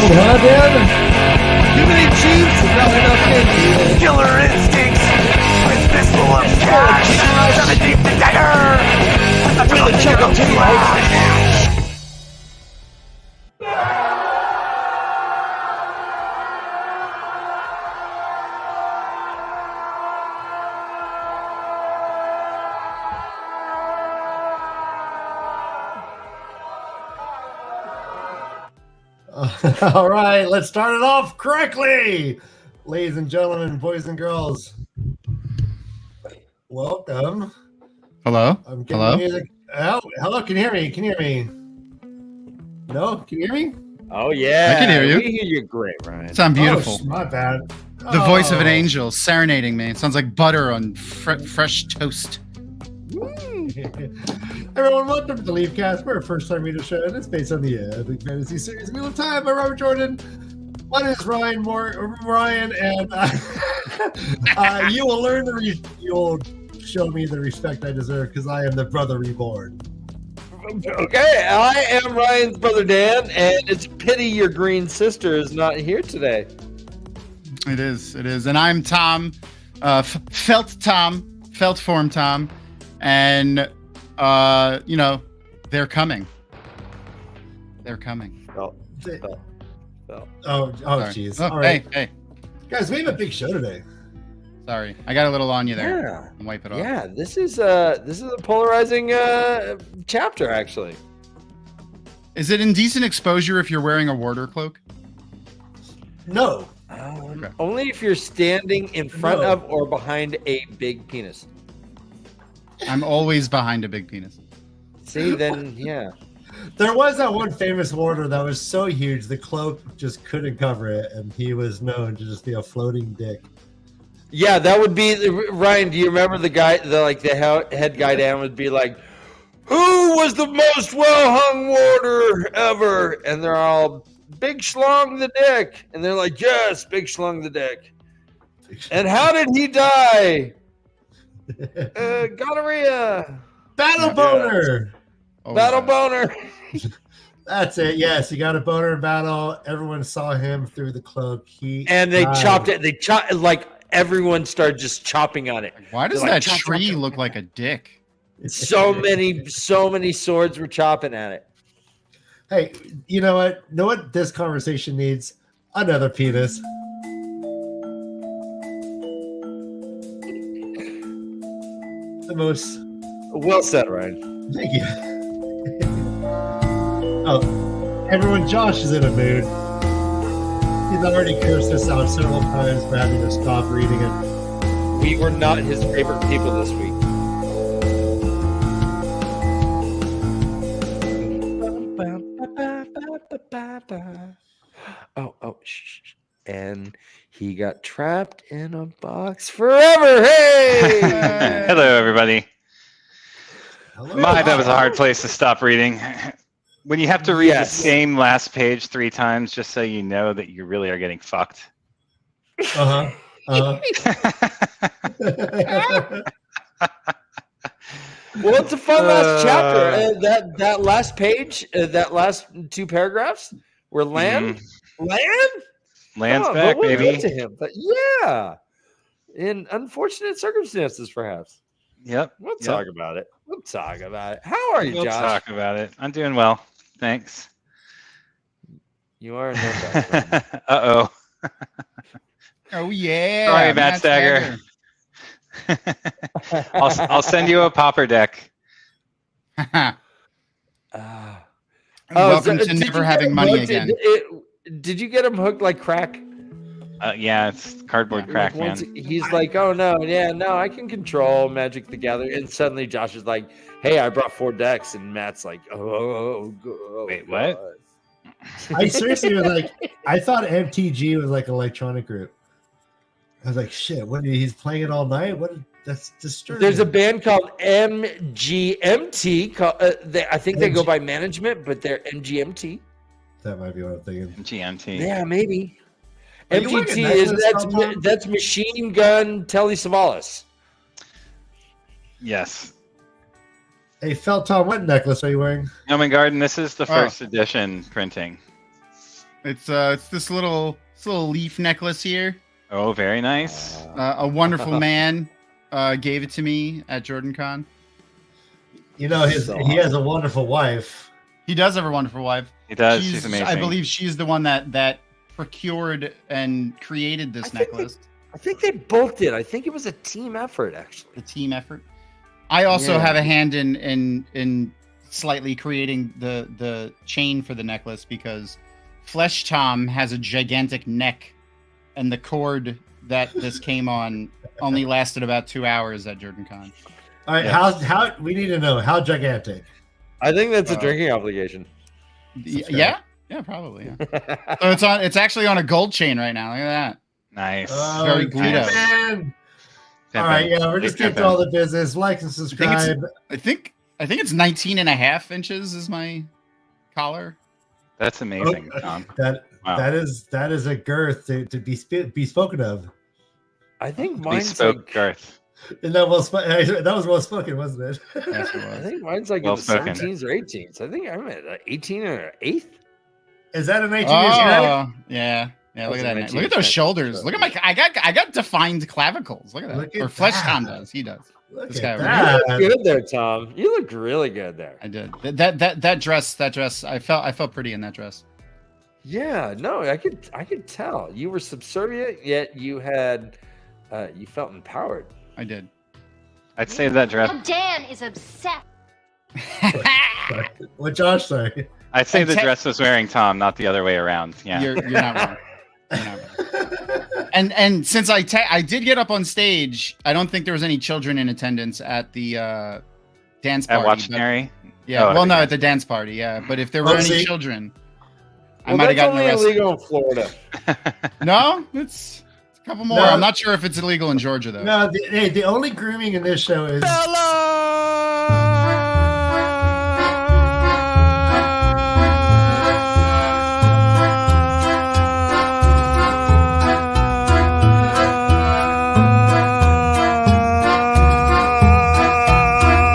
Huh, Dad? Too many cheats and not enough Indians. Killer instincts with fistful of cash. Trying to deep the dagger. Really check up too. All right, let's start it off correctly. Ladies and gentlemen, boys and girls, Welcome. Hello? I'm getting Hello? music. Oh, hello. Can you hear me? Can you hear me? No? Can you hear me? Oh yeah, I can hear you. We hear you great, Ryan. Sound beautiful. Oh, my bad. The voice of an angel serenading me. It sounds like butter on fresh toast. Everyone, welcome to the LeafCast. We're a first-time reader show, and it's based on the epic fantasy series Wheel of Time by Robert Jordan. My name is Ryan and you will learn you'll show me the respect I deserve because I am the brother reborn. Okay, I am Ryan's brother Dan, and it's a pity your green sister is not here today. It is. And I'm Tom, Felt Form Tom, and they're coming. Oh, jeez. Oh, All right. Hey. Guys, we have a big show today. Sorry, I got a little on you there. yeah, I'll wipe it off. yeah. This is a polarizing chapter, actually. Is it indecent exposure if you're wearing a warder cloak? No. Okay. Only if you're standing in front No. of or behind a big penis. I'm always behind a big penis. See, then yeah. There was that one famous warder that was so huge the cloak just couldn't cover it, and he was known to just be a floating dick. Yeah, that would be Ryan. Do you remember the guy, the head guy Dan would be like, "Who was the most well-hung warder ever?" And they're all, "Big Schlong the Dick," and they're like, "Yes, Big Schlong the Dick." And how did he die? Gonorrhea. Battle boner. Oh, Battle wow. boner. That's it. Yes, he got a boner in battle. Everyone saw him through the cloak. And they died. chopped it. They chopped like everyone started just chopping on it. Why does They're like, that chop, tree chop, chop. look like a dick? So many swords were chopping at it. Hey, you know what? Know what this conversation needs? Another penis. The most. Well said, Ryan. Thank you. Oh, everyone, Josh is in a mood. He's already cursed us out several times for having to stop reading it. We were not his favorite people this week. Oh, shh. And he got trapped in a box forever. Hey! Hello, everybody. Hello. That was a hard place to stop reading. When you have to read Yes. the same last page 3 times just so you know that you really are getting fucked. Uh-huh. Well, it's a fun last chapter. That last page, that last 2 paragraphs, where land. Land's Come on, back, what went baby. to him? But yeah, in unfortunate circumstances, perhaps. Yep. We'll talk about it. How are you, We'll Josh? talk about it. I'm doing well. Thanks. You are no doubt. Uh-oh. Oh yeah. Sorry, MaTsDaGgerX. I'll send you a popper deck. Welcome so- to did never you having get money hooked? again. Did you get him hooked like crack? Yeah, it's cardboard crack, Like, once man. he's like, "Oh no, I can control Magic the Gathering," and suddenly Josh is like, "Hey, I brought 4 decks," and Matt's like, "Oh, Wait, what? God." I seriously was like, I thought MTG was like an electronic group. I was like, shit, he's playing it all night? That's disturbing. There's a band called MGMT. I think they go by management, but they're MGMT. That might be what I'm thinking. GMT. Yeah, maybe. Are you wearing a MGT necklace, that's Machine Gun Telly Savalas. Yes. Hey, Tom, what necklace are you wearing? Gnomon Garden, this is the first edition printing. It's this little leaf necklace here. Oh, very nice. A wonderful man gave it to me at JordanCon. You know, he has a wonderful wife. He does have a wonderful wife. He does. She's amazing. I believe she's the one that procured and created this necklace. I think they both did. I think it was a team effort, actually. A team effort. I also have a hand in slightly creating the chain for the necklace because Flesh Tom has a gigantic neck, and the cord that this came on only lasted about 2 hours at JordanCon. All right, Yeah. how we need to know how gigantic. I think that's a drinking obligation. Yeah, probably. Yeah. So it's actually on a gold chain right now. Look at that. Nice. Very Guido. Man. All right, yeah, we're just getting to all the business. Like and subscribe. I think it's 19 and a half inches is my collar. That's amazing, Tom. Wow. That is a girth to be spoken of. I think We mine's spoke like, Garth. And that was well spoken, wasn't it? Yes, it I was. think mine's like Well in the spoken. 17s or 18s. I think I'm at 18 and an eighth. Is that an 18 inch neck? Oh, yeah. Yeah, look at That's that. a Look at 19 those inch shoulders. neck. Look at my. I got defined clavicles. Look at that. Look at Or Flesh that. Tom does. He does. Look This at guy over that. You look good there, Tom. You look really good there. I did. That dress. I felt pretty in that dress. Yeah, no, I could tell you were subservient, yet you had you felt empowered. I did. I'd say that dress. Dan is obsessed. What Josh say? I'd say And the te- dress was wearing Tom, not the other way around. Yeah. You're not wrong. You're not wrong. And since I did get up on stage, I don't think there was any children in attendance at the dance At party. Watch but- Mary. Yeah, Oh, at well, the no, dance at the dance party, yeah. But if there were Oh, any see? children, I Well, might have that's gotten only arrested. illegal in Florida. No, it's a couple more. No. I'm not sure if it's illegal in Georgia though. No, the only grooming in this show is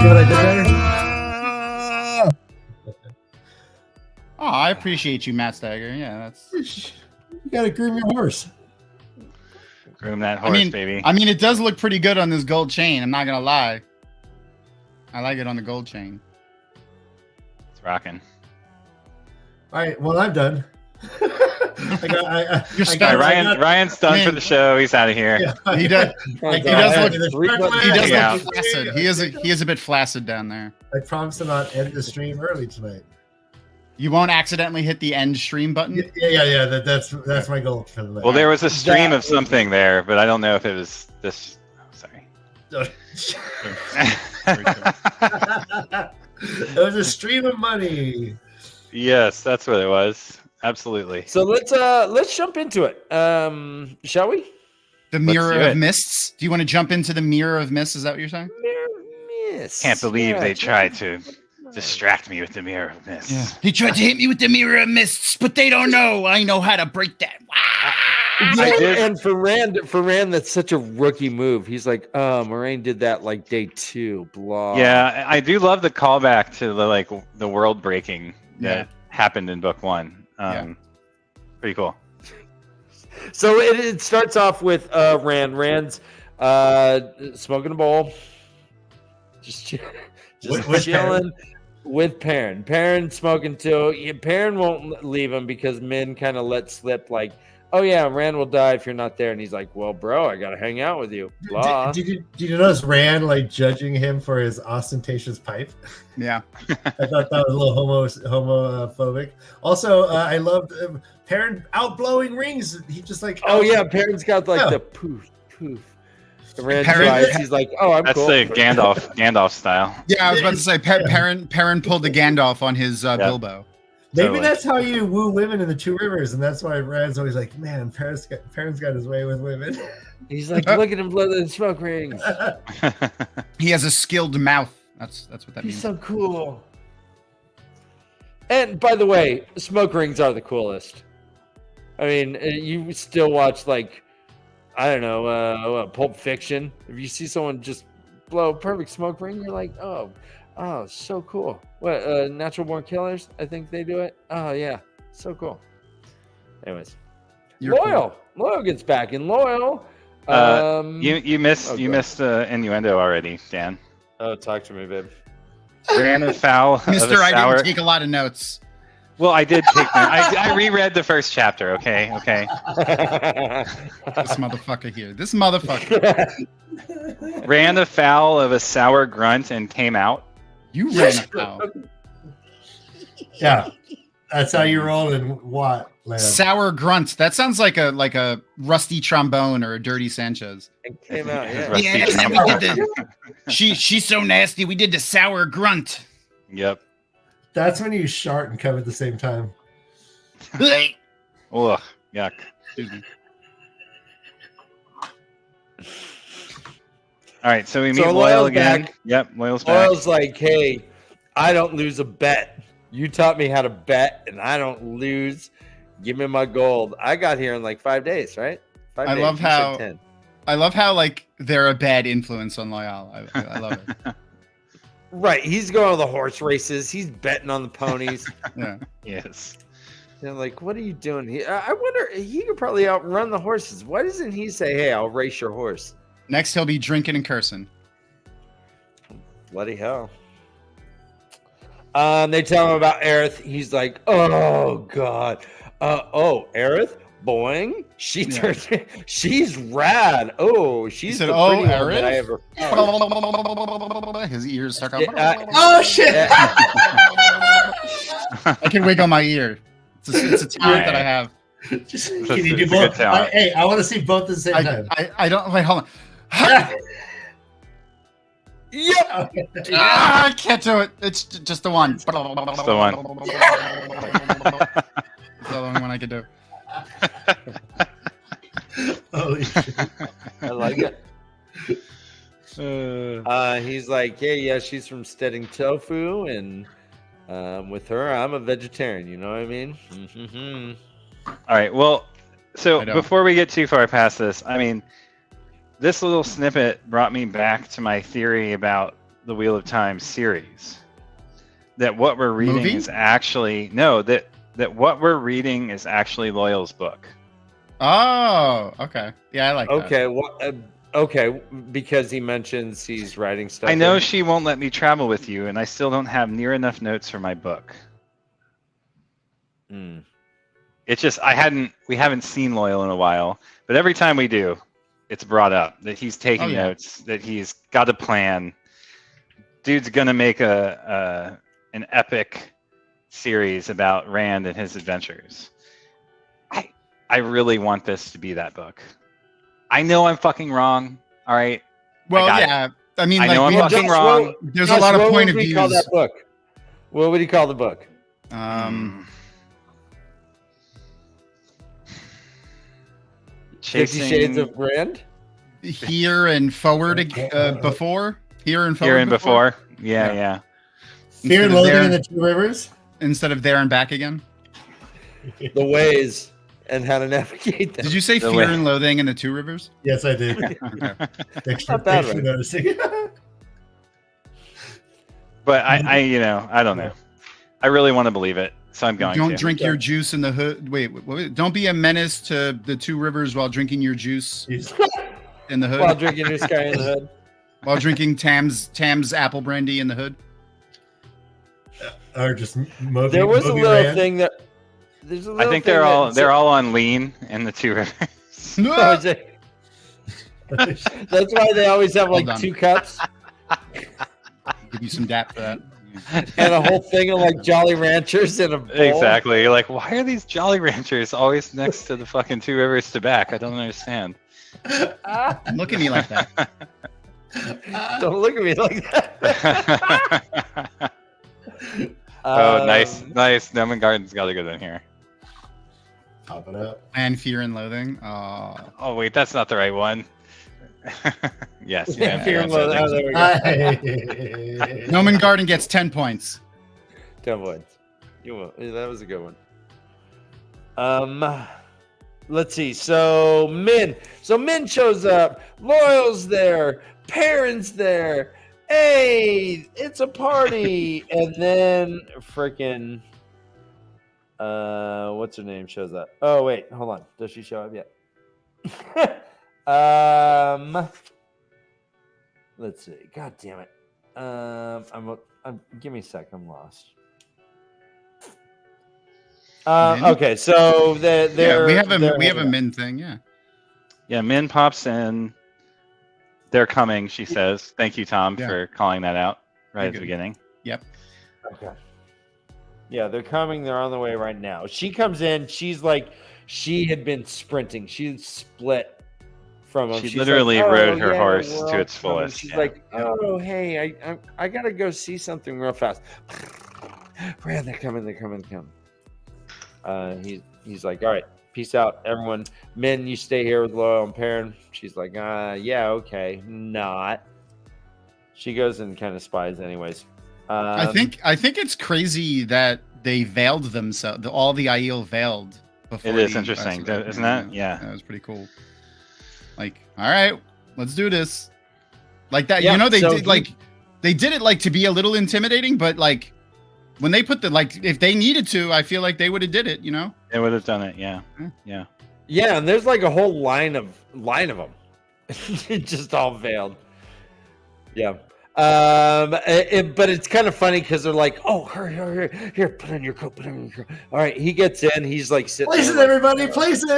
what I did there. Oh, I appreciate you, MaTsDaGger. Yeah, that's. You gotta groom your horse. Groom that horse, baby. I mean, it does look pretty good on this gold chain. I'm not gonna lie. I like it on the gold chain. It's rocking. All right, well I'm done. You're All right, Ryan's done for the show. He's out of here. Yeah, He does. Like, He does the look. sparkler- He does Yeah. look flaccid. He is a bit flaccid down there. I promise to not end the stream early tonight. You won't accidentally hit the end stream button. Yeah. That's my goal for the night. Well, there was a stream of something there, but I don't know if it was this. Oh, sorry. It was a stream of money. Yes, that's what it was. Absolutely. So let's jump into it. Shall we? The Mirror do of it. Mists. Do you want to jump into the Mirror of Mists? Is that what you're saying? Miss. Can't believe they Yeah, tried to distract me with the mirror of this. Yeah. He tried to hit me with the Mirror of Mists, but they don't know. I know how to break that. I did. And for Rand, that's such a rookie move. He's like, Moraine did that like day 2. Blah. Yeah, I do love the callback to the world breaking Yeah. that happened in book 1. Pretty cool. So it starts off with Rand's smoking a bowl, just With chilling with Perrin. Perrin smoking too. Yeah, Perrin won't leave him because Min kind of let slip like, oh yeah, Rand will die if you're not there. And he's like, well, bro, I gotta hang out with you. Blah. Did you notice Rand like judging him for his ostentatious pipe? Yeah. I thought that was a little homophobic. Also, I loved Perrin outblowing rings. He just like Oh yeah, Perrin's got like Yeah. the poof poof. Rand Perrin- tries. He's like, oh, I'm That's cool. the Gandalf style. Yeah, I was about to say Perrin pulled the Gandalf on his Bilbo. Maybe Totally. that's how you woo women in the Two Rivers, and that's why Rand's always like, man, Perrin's got his way with women. He's like, look at him blow the smoke rings. He has a skilled mouth. That's what that He's means. so cool. And by the way, smoke rings are the coolest. I mean, you still watch like, I don't know, Pulp Fiction. If you see someone just blow a perfect smoke ring, you're like, oh, so cool. What, Natural Born Killers? I think they do it. Oh yeah, so cool. Anyways, You're cool. Loyal gets back, and Loyal. You missed innuendo already, Dan. Oh, talk to me, babe. Ran afoul of a Mr. I sour. didn't take a lot of notes. Well, I did take. I reread the first chapter. Okay. This motherfucker here. This motherfucker. Ran afoul of a sour grunt and came out. You ran afoul. Yeah. That's how you roll in what land? Sour grunt. That sounds like a rusty trombone or a dirty Sanchez. It came out. Yeah. Rusty Yeah, trombone. we did she's so nasty. We did the sour grunt. Yep. That's when you shart and come at the same time. Ugh. Yuck. All right, so we meet So Loyal Loyal's again. back. Yep, Loyal's back. Loyal's like, hey, I don't lose a bet. You taught me how to bet, and I don't lose. Give me my gold. I got here in like 5 days, right? 5 I days. love You said how- 10. I love how like they're a bad influence on Loyal. I love it. Right. He's going to the horse races. He's betting on the ponies. Yeah. Yes. They're like, what are you doing here? I wonder, he could probably outrun the horses. Why doesn't he say, hey, I'll race your horse? Next he'll be drinking and cursing. Bloody hell. They tell him about Aerith. He's like, oh, God. Aerith? Boing. She's rad. Oh, she's said, the "Oh, pretty one that I Aerith?" ever His ears start going. Oh shit! I can wiggle my ear. It's a talent that I have. Just, It's can you a do good both? talent. Hey, I want to see both at the same time. I don't wait. Hold on. Yep. I can't do it. It's just the one. It's the one. the only one I can do. Holy shit! I like it. He's like, hey, yeah, she's from Steading Tofu, and with her, I'm a vegetarian. You know what I mean? Mm-hmm. All right. Well, so I don't. before we get too far past this, I mean, this little snippet brought me back to my theory about the Wheel of Time series. That what we're reading Movie? is actually that what we're reading is actually Loyal's book. Oh, okay. Yeah, I like that. Okay. What? Okay, because he mentions he's writing stuff. I know in- she won't let me travel with you, and I still don't have near enough notes for my book. Hmm. It's just we haven't seen Loyal in a while, but every time we do, it's brought up that he's taking Oh, yeah. notes, that he's got a plan. Dude's gonna make an epic series about Rand and his adventures. I really want this to be that book. I know I'm fucking wrong. All right. Well, got it. yeah. I mean, I like, know I'm we- fucking wrong. there's Josh, a lot of what point would of we call views. that book? What would he call the book? Chasing 50 Shades of Rand? Here and forward before. Here and forward. Here and before. Yeah. Yeah. Fear and Instead of Loathing there- in the Two Rivers. Instead of there and back again. The ways and how to navigate them. Did you say The Fear way- and Loathing in the Two Rivers? Yes, I did. Okay. Thanks Not bad, right? noticing. But I don't know. I really want to believe it, so I'm going Don't to. drink your juice in the hood. Wait, don't be a menace to the Two Rivers while drinking your juice in the hood. While drinking this guy in the hood. While drinking Tam's apple brandy in the hood. Or just Moby. There was a Moby little Rand. thing that. There's a I little think thing they're all on lean in the Two Rivers. Oh, is it? That's why they always have like Hold on. 2 cups Give you some dap for that. and a whole thing of like Jolly Ranchers in a bowl. Exactly. You're like, why are these Jolly Ranchers always next to the fucking Two Rivers to back? I don't understand. Don't look at me like that. Don't look at me like that. Oh, nice. Noman Garden's got a good one here. Pop it up. And Fear and Loathing. Oh wait, that's not the right one. Yes. Yeah, Fear and Loathing. Oh, there we go. Noman Garden gets 10 points. 10 points. You won. That was a good one. Let's see. So Min shows up. Loyal's there. Perrin's there. Hey, it's a party. And then freaking what's her name shows up. Oh wait, hold on. Does she show up yet? Let's see. God damn it. Give me a sec. I'm lost. Min? Okay, so We have a Min thing, yeah. Yeah, Min pops in. They're coming, she says. Thank you, Tom, Yeah. for calling that out right You're at the good. beginning. Yep. Okay. Yeah, they're coming. They're on the way right now. She comes in. She's like, she had been sprinting. She had split from him. She She's literally like, rode her horse we're to all its coming. fullest. She's Yeah. like, oh, hey, I gotta go see something real fast. Rand, they're coming. He's like, all right, peace out, everyone. Men, you stay here with Loyal and Perrin. She's like, yeah, okay, not. She goes and kind of spies, anyways. I think it's crazy that they veiled themselves. All the Aiel veiled before. It is interesting, isn't that? Yeah. That was pretty cool. Like, all right, let's do this. Like that, Yeah, they so did they did it like to be a little intimidating, but like when they put if they needed to, I feel like they would have did it. They would have done it. Yeah. Yeah. Yeah, and there's like a whole line of them, just all veiled. Yeah. But it's kind of funny because they're like, "Oh, hurry, here, put on your coat, All right, he gets in. He's like sitting. Places, there, like, everybody, places.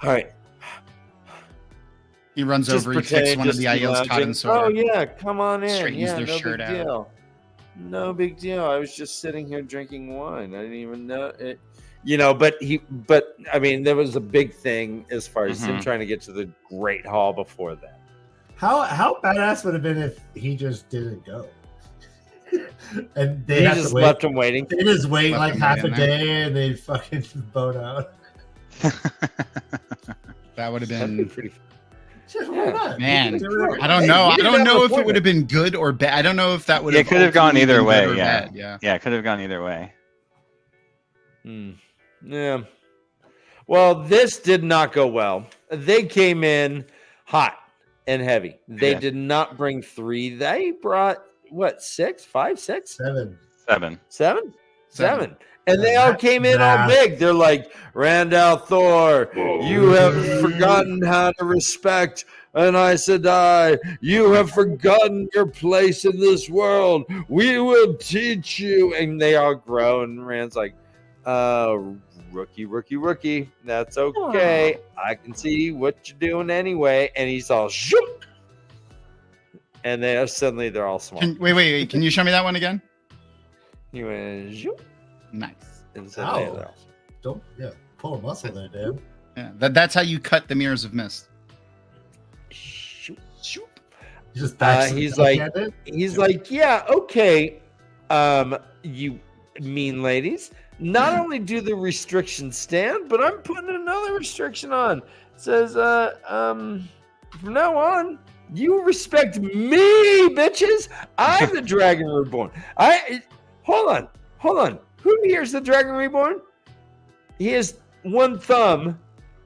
All right. He runs Just over. He kicks one of the Aiel's lounging. cotton sword. Oh yeah, come on in. Straightens Yeah, their no shirt big out. deal. No big deal. I was just sitting here drinking wine. I didn't even know it. But I mean, there was a big thing as far as him trying to get to the Great Hall before that. How badass would it have been if he just didn't go? And they He have just to wait. left him waiting. They just wait Left like him half a waiting there. day and they fucking boat out. That would have That'd be been. pretty. Why not? Man, They were- I don't Hey, know. he I didn't don't have know an if it would appointment. have been good or bad. I don't know if that would Yeah, have. it could have gone ultimately either been way. good or Yeah. bad, yeah. Yeah. It could have gone either way. Yeah. Well, this did not go well. They came in hot and heavy. They Yeah. did not bring 3. They brought what? 6, 5, 6, 7. 7. 7, Seven. 7. And they all came in all big. They're like, Randall Thor, you have forgotten how to respect an Aes Sedai. You have forgotten your place in this world. We will teach you. And they all grow. And Rand's like, rookie. That's okay. I can see what you're doing anyway. And he's all shoop. And suddenly they're all small. Wait. Can you show me that one again? He went shoop. Nice. And suddenly Ow. they're all Don't pull a muscle there, Dan. Yeah, that's how you cut the mirrors of mist. shoop. Shoop. You just back He's some like- at it. He's like, yeah, okay, you mean ladies. Not only do the restrictions stand, but I'm putting another restriction on. It says, from now on, you respect me, bitches. I'm the Dragon Reborn. Hold on. Who here's the Dragon Reborn? He has one thumb,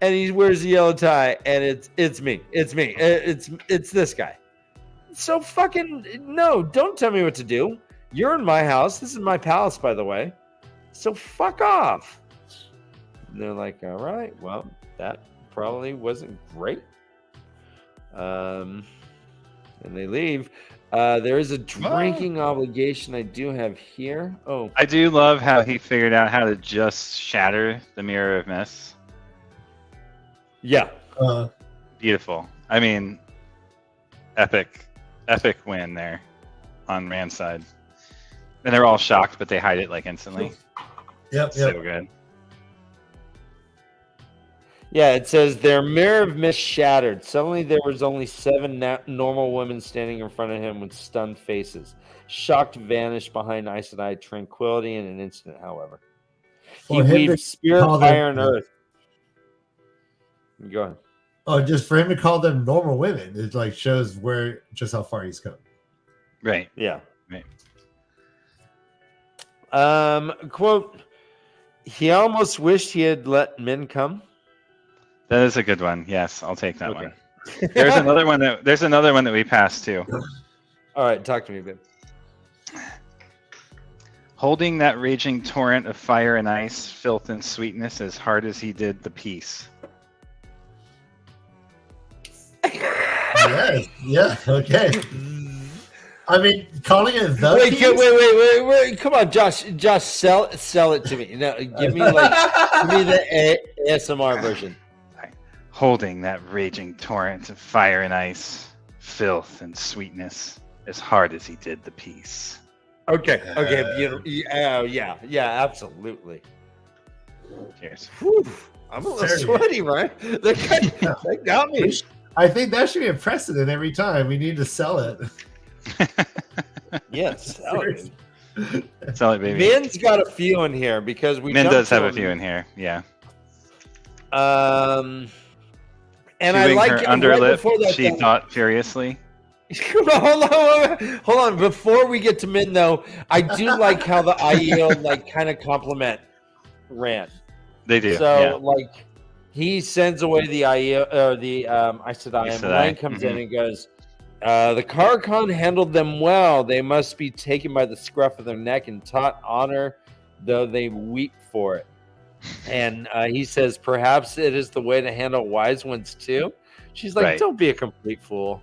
and he wears a yellow tie, and it's me. It's this guy. So fucking no! Don't tell me what to do. You're in my house. This is my palace, by the way. So fuck off. And they're like, all right, well, that probably wasn't great. And they leave. There is a drinking obligation I do have here. Oh, I do love how he figured out how to just shatter the Mirror of Mist. yeah. Beautiful. I mean, epic win there on Rand's side. And they're all shocked, but they hide it like instantly. Yep. So good. Yeah, it says their mirror of mist shattered. Suddenly, there was only 7 normal women standing in front of him with stunned faces. Shocked vanished behind Aes Sedai tranquility in an instant, however. He For him to weaved spirit, call them- fire, and earth. Go ahead. Oh, just for him to call them normal women, it like shows just how far he's come. Right. Yeah. Right. Quote, he almost wished he had let men come. That is a good one. Yes, I'll take that Okay. one. There's another one that we passed too. All right, talk to me, babe. Holding that raging torrent of fire and ice, filth and sweetness as hard as he did the peace. Yes. Yeah. Okay. I mean, calling it the Wait, piece? wait! Come on, Josh, sell it to me. No, give me the ASMR version. Holding that raging torrent of fire and ice, filth and sweetness as hard as he did the peace. Okay. Beautiful. Yeah, absolutely. Cheers. Whew, I'm a little sweaty, right? They got me. I think that should be a precedent every time. We need to sell it. Yes. Sell it, baby. Min's got a few in here because we. Min does have a few in here. Yeah. And Chewing I like her right underlip. She thought furiously. Hold on. Before we get to Min, though, I do like how the IEO like kind of compliment Rand. They do. So like he sends away the IEO or the Aes Sedai. Rand comes in and goes, the Carcon handled them well. They must be taken by the scruff of their neck and taught honor, though they weep for it. And he says, perhaps it is the way to handle wise ones too. She's like, don't be a complete fool.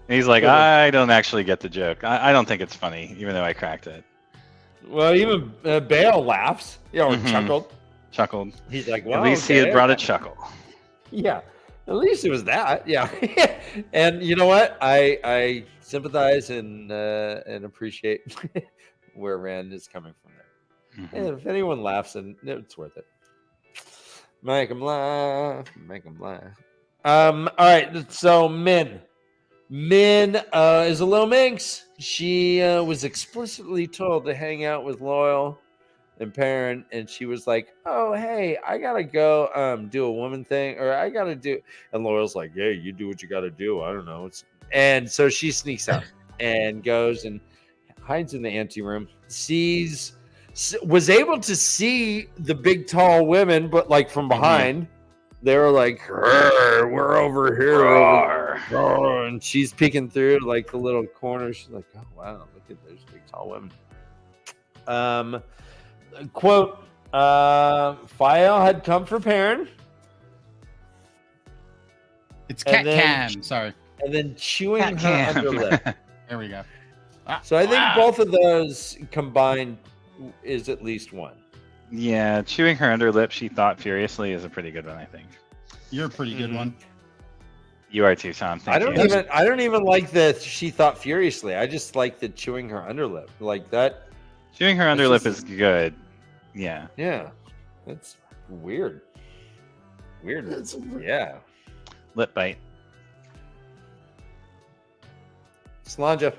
He's like, I don't actually get the joke. I don't think it's funny, even though I cracked it. Well, even Bale laughs, or chuckled. He's like, well, at least he had brought a chuckle. Yeah, at least it was that. Yeah. And you know what? I sympathize and appreciate where Rand is coming from there. And if anyone laughs, then it's worth it. Make them laugh. All right, so Min is a little minx. She was explicitly told to hang out with Loyal and Perrin, and she was like, oh, hey, I gotta go do a woman thing, or I gotta do, and Loyal's like, yeah, you do what you gotta do. I don't know. And so she sneaks out and goes and hides in the anteroom, was able to see the big tall women, but like from behind. They were like, we're over here. And she's peeking through like the little corner. She's like, oh, wow, look at those big tall women. Quote, Fael had come for Perrin. It's Cat Cam. Sorry. And then chewing her underlip. There we go. So I think both of those combined is at least one. Yeah, chewing her underlip, she thought furiously, is a pretty good one, I think. You're a pretty good one. You are too, Tom. I don't even like that she thought furiously. I just like the chewing her underlip. Like that. Chewing her underlip is good. Yeah. Yeah. That's weird. Yeah. Lip bite. Slanja.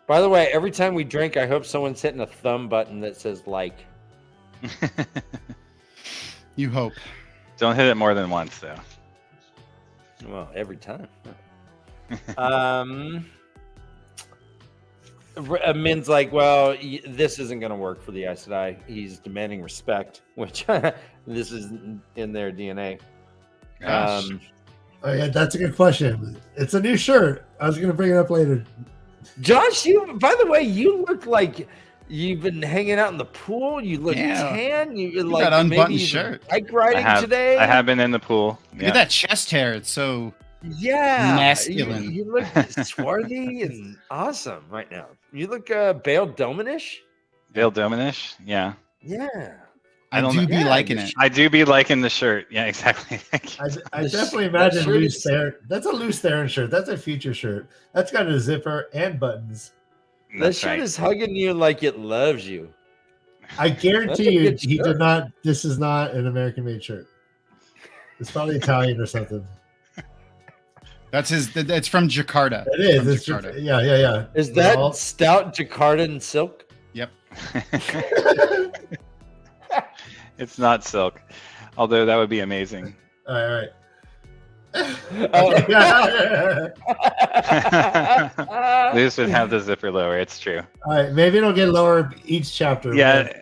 By the way, every time we drink, I hope someone's hitting a thumb button that says like. You hope. Don't hit it more than once, though. Well, every time. Min's like, well, this isn't going to work for the Aes Sedai. He's demanding respect, which this is in their DNA. Oh, yeah, that's a good question. It's a new shirt. I was going to bring it up later. Josh, by the way, you look like you've been hanging out in the pool. You look tan. You like that unbuttoned shirt. Bike riding today. I have been in the pool. Look at that chest hair. It's so masculine. You look swarthy and awesome right now. You look Bail Dominish. Bail Dominish? Yeah. Yeah. I do be liking it. I do be liking the shirt. Yeah, exactly. I definitely imagine loose Theron. That's a loose Theron shirt. That's a future shirt. That's got a zipper and buttons. That shirt is hugging you like it loves you. I guarantee you, he did not. This is not an American-made shirt. It's probably Italian or something. That's his. It's from Jakarta. It is. It's Jakarta. Yeah. Is that stout Jakartan silk? Yep. It's not silk, although that would be amazing. All right. Luce would have the zipper lower. It's true. All right, maybe it'll get lower each chapter. Yeah.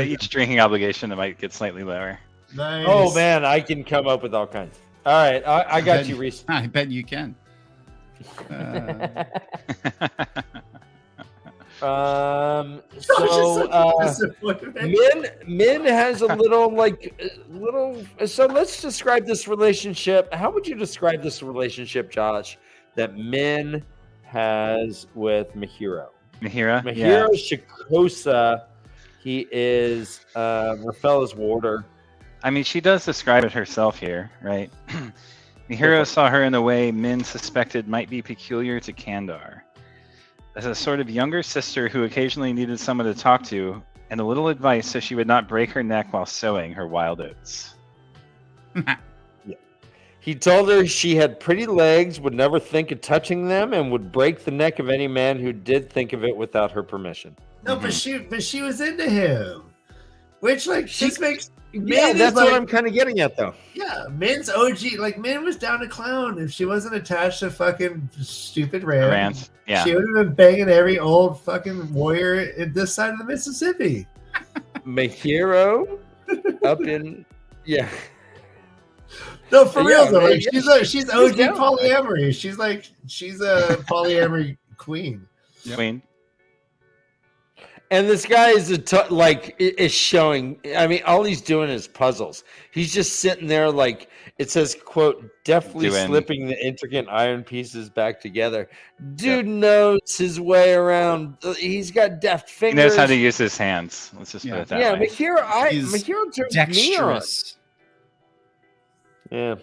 Each drinking obligation, it might get slightly lower. Nice. Oh man, I can come up with all kinds. All right, I got you, Reese. I bet you can. Min has a little. So let's describe this relationship. How would you describe this relationship, Josh, that Min has with Mahiro? Mahiro Shikosa. He is Rafaela's warder. I mean, she does describe it herself here, right? Mihiro saw her in a way Min suspected might be peculiar to Kandar. As a sort of younger sister who occasionally needed someone to talk to, and a little advice so she would not break her neck while sowing her wild oats. He told her she had pretty legs, would never think of touching them, and would break the neck of any man who did think of it without her permission. No, but she was into him, which just makes. Yeah, Min that's is what I'm kind of getting at, though. Yeah, Min's OG. Min was down to clown if she wasn't attached to fucking stupid Rand. Yeah. She would have been banging every old fucking warrior in this side of the Mississippi. Mihiro up in No, for real though. man, She's she's OG down. polyamory. She's a polyamory queen. Queen. And this guy is is showing. I mean, all he's doing is puzzles. He's just sitting there, it says, "quote deftly slipping the intricate iron pieces back together." Dude knows his way around. He's got deft fingers. He knows how to use his hands. Let's just put it that way. Mihiro turns me on. Dexterous. Yeah.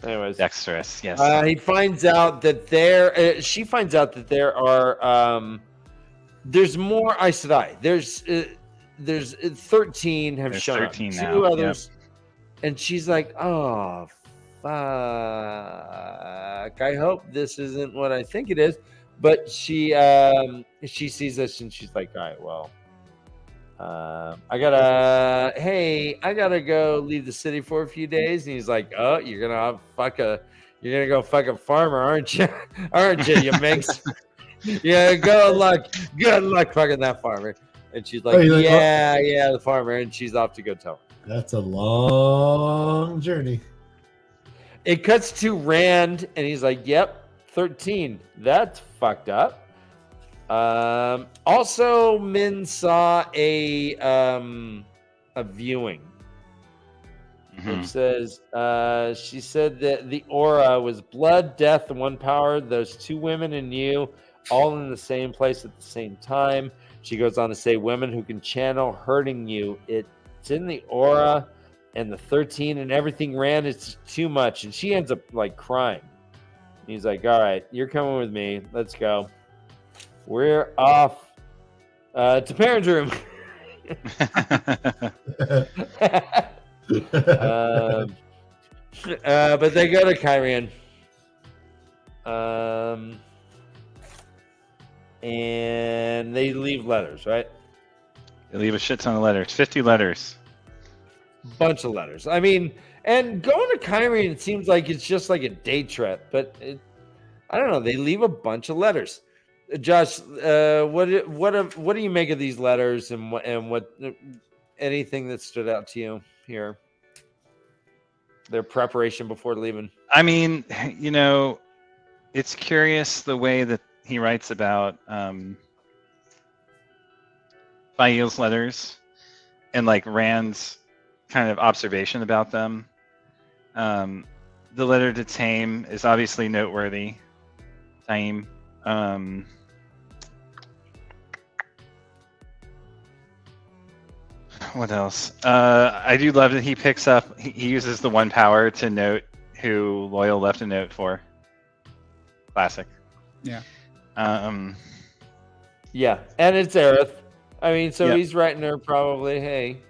Anyways, Dexterous. Yes. he finds out that she finds out that there are. There's more Aes Sedai. There's 13 have shown 13 up. now. 2 others, and she's like, "Oh, fuck! I hope this isn't what I think it is." But she sees this and she's like, "All right, well, I gotta go leave the city for a few days." And he's like, "Oh, you're gonna go fuck a farmer, aren't you? Aren't you, you minx?" Yeah, good luck fucking that farmer. And she's like, yeah, the farmer. And she's off to go tell him. That's a long journey. It cuts to Rand, and he's like, yep, 13. That's fucked up. Also, Min saw a viewing. It says, she said that the aura was blood, death, and one power. Those 2 women and you, all in the same place at the same time. She goes on to say, women who can channel hurting you. It's in the aura and the 13 and everything. Rand, it's too much. And she ends up crying. He's like, all right, you're coming with me. Let's go. We're off to Perrin's room. But they go to Kyrian. And they leave letters, right? They leave a shit ton of letters. 50 letters. Bunch of letters. I mean, and going to Kyrian, it seems like it's just like a day trip, but I don't know. They leave a bunch of letters. Josh, what do you make of these letters, and what anything that stood out to you here? Their preparation before leaving. I mean, it's curious the way that he writes about Fail's letters and Rand's kind of observation about them. The letter to Tame is obviously noteworthy. Tame. What else? I do love that he picks up. He uses the one power to note who Loyal left a note for. Classic. Yeah. Yeah, and it's Aerith. I mean, so he's writing her probably, hey,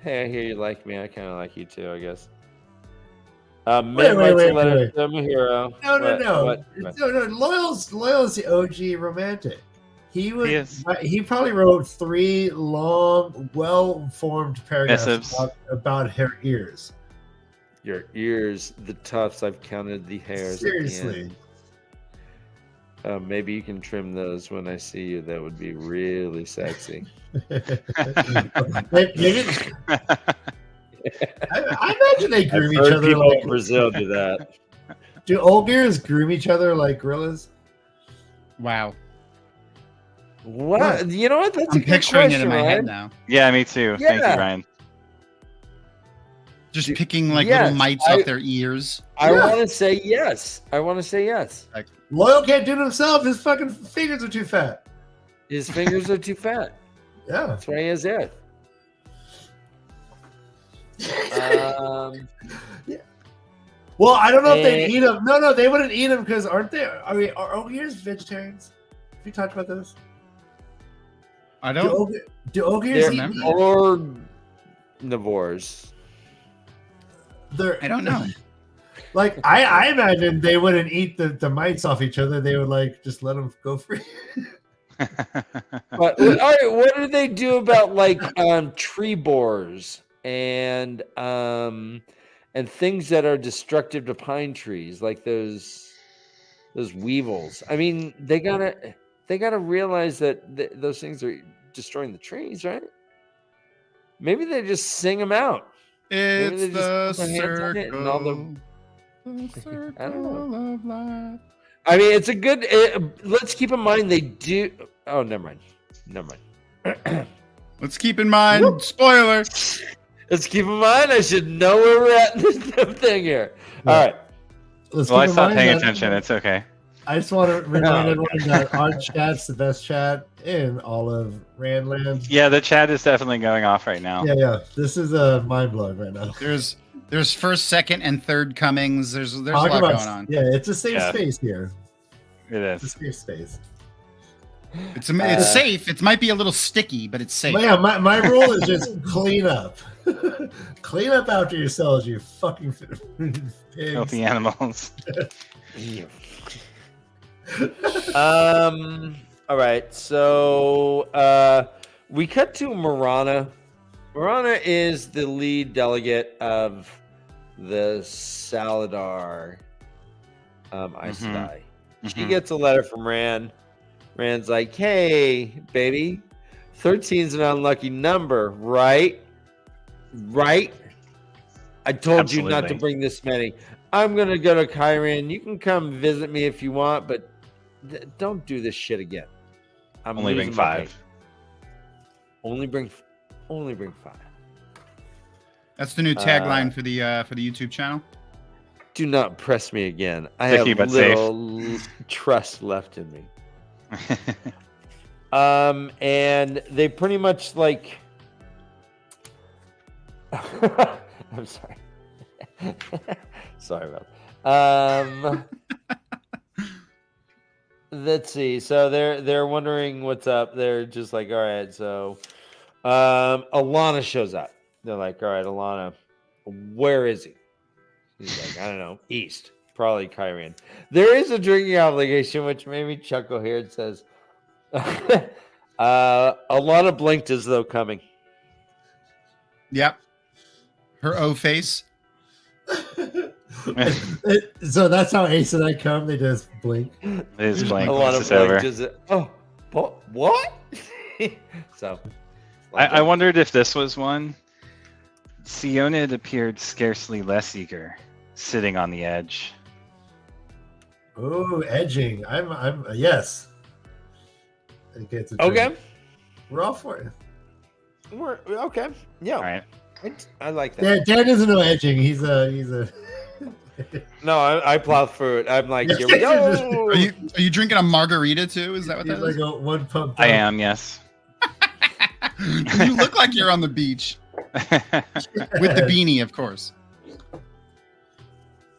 I hear you like me. I kind of like you too, I guess. Wait. Mihiro. No. Loyal's the OG romantic. He probably wrote 3 long, well-formed paragraphs about her ears. Your ears, the tufts. I've counted the hairs. Seriously. Maybe you can trim those when I see you. That would be really sexy. Maybe. I imagine they groom each other like in Brazil do that. Do Olgirs groom each other like gorillas? Wow. What? You know what? That's I'm a good picturing question, it in my Ryan. head now. Yeah, me too. Yeah. Thank you, Ryan. Just picking little mites off their ears. I want to say yes. Loyal can't do it himself. His fucking fingers are too fat. His fingers are too fat. Yeah. That's why he has it. Well, I don't know if they'd eat them. No, they wouldn't eat them because aren't they? I mean, are ogres vegetarians? Have you talked about this? I don't. Do ogres eat remember. meat? Or omnivores. I don't know. Like I imagine they wouldn't eat the mites off each other. They would like just let them go free. But all right, what do they do about like tree borers and things that are destructive to pine trees, like those weevils? I mean, they gotta realize that those things are destroying the trees, right? Maybe they just sing them out. It's Maybe they the just put their hands on it and all circle. the- The circle I don't of life. I mean, it's a good. Let's keep in mind they do. Oh, never mind. Let's keep in mind, spoiler. Let's keep in mind. I should know where we're at in this thing here. Yeah. All right. Let's Well, I keep in stopped mind paying that- attention. It's okay. I just want to remind everyone that our chat's the best chat in all of Randland. Yeah, the chat is definitely going off right now. Yeah. This is mind blowing right now. There's first, second, and third comings. There's a Talk lot about- going on. Yeah, it's a safe Yeah. space here. It It's a is. safe space. It's safe. It might be a little sticky, but it's safe. But yeah, my rule is just clean up. Clean up after yourselves, you fucking pigs. Filthy animals. All right. So we cut to Marana. Marana is the lead delegate of the Saladar Aes Sedai. She gets a letter from Rand. Rand's like, "Hey, baby, 13's an unlucky number, right? Right? I told you not to Absolutely. bring this many. I'm gonna go to Kyrian. You can come visit me if you want, but don't do this shit again. I'm Only bring losing my 5. faith. Only bring 5. That's the new tagline for the YouTube channel. Do not press me again. I Sticky have but little trust left in me. And they pretty much like. I'm sorry. Sorry about. Let's see. So they're wondering what's up. They're just like, all right. So, Alana shows up. They're like, all right, Alana, where is he? He's like, I don't know, east, probably Kyrian. There is a drinking obligation, which made me chuckle here. It says, Alana blinked as though coming. Yep. Her O face. So that's how Ace and I come. They just blink. It is blank. Alana It's over. blinked as what? So, I wondered if this was one. Siona had appeared scarcely less eager, sitting on the edge. Oh, edging. I'm yes. I think it's a okay. drink. We're all for it. We're okay. Yeah, All right. I like that. Dan doesn't know edging. He's a. No, I plow through it. I'm like, here we go. Are you drinking a margarita too? Is that what He's that like is? a one pump. I am, yes. You look like you're on the beach with the beanie, of course.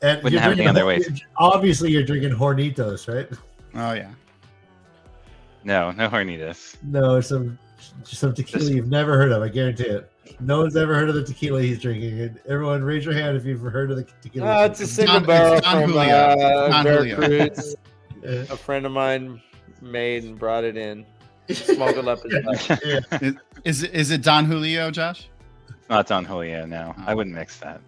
And Wouldn't you're have any drinking other ways. Obviously, you're drinking Hornitos, right? Oh yeah. No hornitas. No, some tequila you've never heard of. I guarantee it. No one's ever heard of the tequila he's drinking. And everyone, raise your hand if you've heard of the tequila. It's a single Don- barrel it's Don from Julio. Don Julio. Veracruz. Yeah. A friend of mine made and brought it in. Smuggled up his butt. Yeah. Is it Don Julio, Josh? Not Don Julio, no. I wouldn't mix that.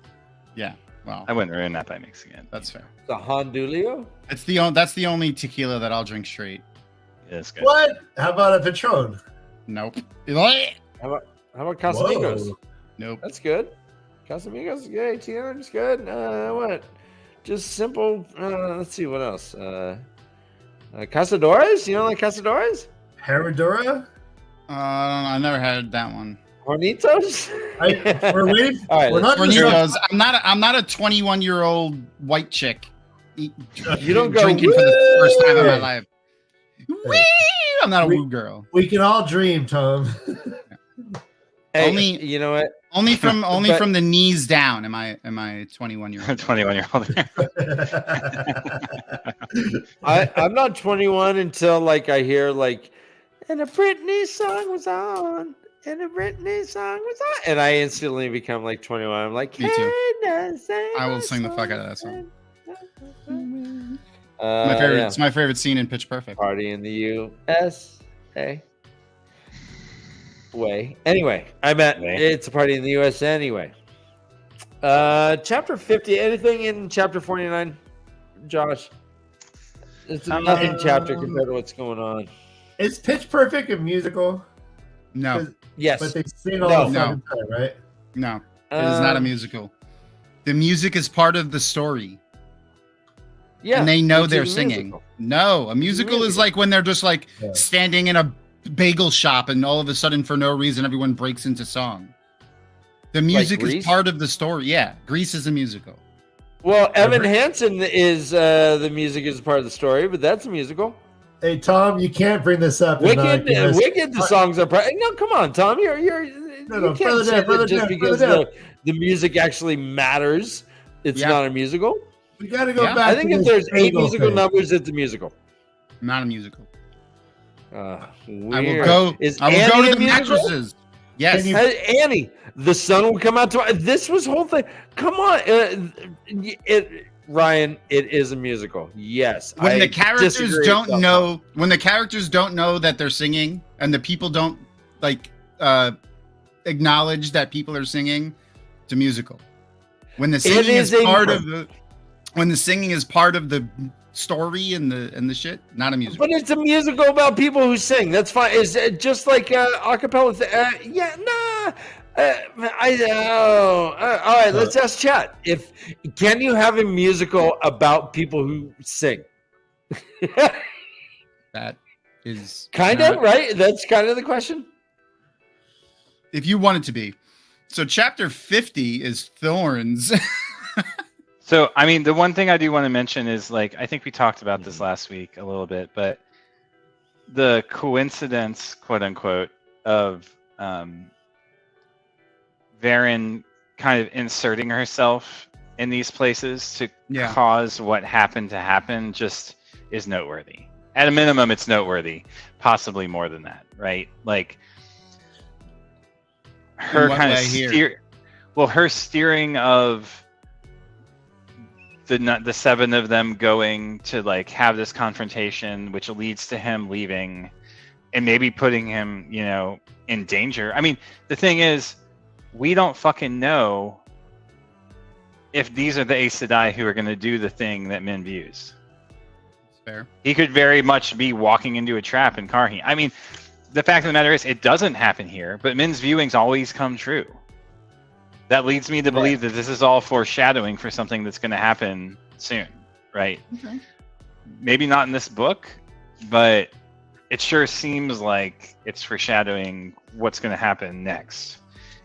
Yeah. Well, I wouldn't ruin that by mixing it. that's fair. The Hondulio? That's the only tequila that I'll drink straight. It is good. What? How about a Patron? Nope. How about Casamigos? Whoa. Nope. That's good. Casamigos is good. ATM is good. What? Just simple. Let's see what else. Casadores? You don't like Casadores? Herradura? I never had that one. Hornitos? We're waiting. All right, We're not just Hornitos. I'm not a 21-year-old white chick. You don't go, drinking for the first time in my "Woo!" life. Wee! I'm not a woo girl. We can all dream, Tom. Only- you know what? Only from But- from the knees down. Am I 21-year-old? 21-year-old. I'm not 21 until like I hear like, and a Britney song was on, and a Britney song was on, and I instantly become like 21. I'm like, Me too. I I will sing the fuck out of that song. My Favorite. yeah. It's my favorite scene in Pitch Perfect. Party in the USA. Way. Anyway, I meant it's a party in the US anyway. Chapter 50. Anything in chapter 49, Josh? It's a nothing chapter compared to what's going on. Is Pitch Perfect a musical? No, Yes. But they sing all No. the fucking time, right? no, it is not a musical. The music is part of the story, Yeah. and they know it's they're a singing. musical. No, a musical is musical. like when they're just like Yeah. standing in a bagel shop, and all of a sudden, for no reason, everyone breaks into song. The music is Grease? part of the story. Yeah, Grease is a musical. Well, Evan Hansen is the music is part of the story, but that's a musical. Hey, Tom, you can't bring this up. and not give us- Wicked, the songs are no. Come on, Tom, you're No, you further can't say down, further that just down, because further the music actually matters. It's Yeah. not a musical. We got to go Yeah. back. I think to if this there's 8 bagel musical thing. numbers, it's a musical. Not a musical. Weird. I will go. Is I will Annie go a to the musical? mattresses. Yes. Can you- Annie, the sun will come out tomorrow. This was whole thing. Come on, Ryan. It is a musical. Yes. When I the characters disagree don't with know, when the characters don't know that they're singing, and the people don't like acknowledge that people are singing, it's a musical. When the singing is is a- part of the, when the singing is part of the story and the shit, not a musical. But it's a musical about people who sing. That's fine. Is just like acapella. Yeah, nah. All right, let's ask chat. Can you have a musical about people who sing? That is Kind of, right? That's kind of the question. if you want it to be. So chapter 50 is Thorns. So, I mean, the one thing I do want to mention is, like, I think we talked about this last week a little bit, but the coincidence, quote unquote, of Varen kind of inserting herself in these places to Yeah. cause what happened to happen just is noteworthy. At a minimum, it's noteworthy, possibly more than that, right? Like, her what kind of way here? her steering of the 7 of them going to like have this confrontation, which leads to him leaving and maybe putting him, you know, in danger. I mean, the thing is, we don't fucking know if these are the Aes Sedai who are going to do the thing that Min views. Fair. He could very much be walking into a trap in Karhi. I mean, the fact of the matter is, it doesn't happen here, but Min's viewings always come true. That leads me to believe that this is all foreshadowing for something that's going to happen soon, right? Okay. Maybe not in this book, but it sure seems like it's foreshadowing what's going to happen next.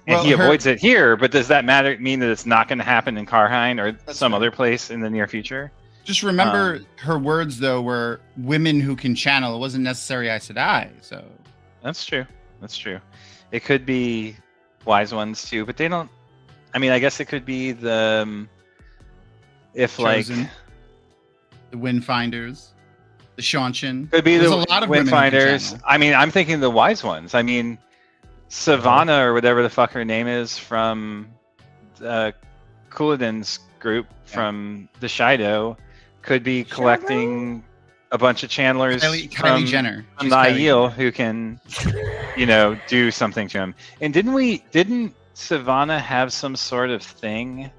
And Well, he avoids it here, but does that mean that it's not going to happen in Karhine or That's some fair. other place in the near future? Just remember her words though were women who can channel. It wasn't necessary Aes Sedai, so That's true. That's true. It could be wise ones too, but they don't. I mean, I guess it could be the if Chosen. like the Windfinders, the Shanshan. could be There's the a lot of women who can Windfinders. channel. I mean, I'm thinking the wise ones. I mean, Savannah or whatever the fuck her name is from Couladin's group from the Shido could be collecting a bunch of channelers Kylie from Jenner. from She's the Kylie Aiel Jenner. who can, you know, do something to him. And didn't Savannah have some sort of thing?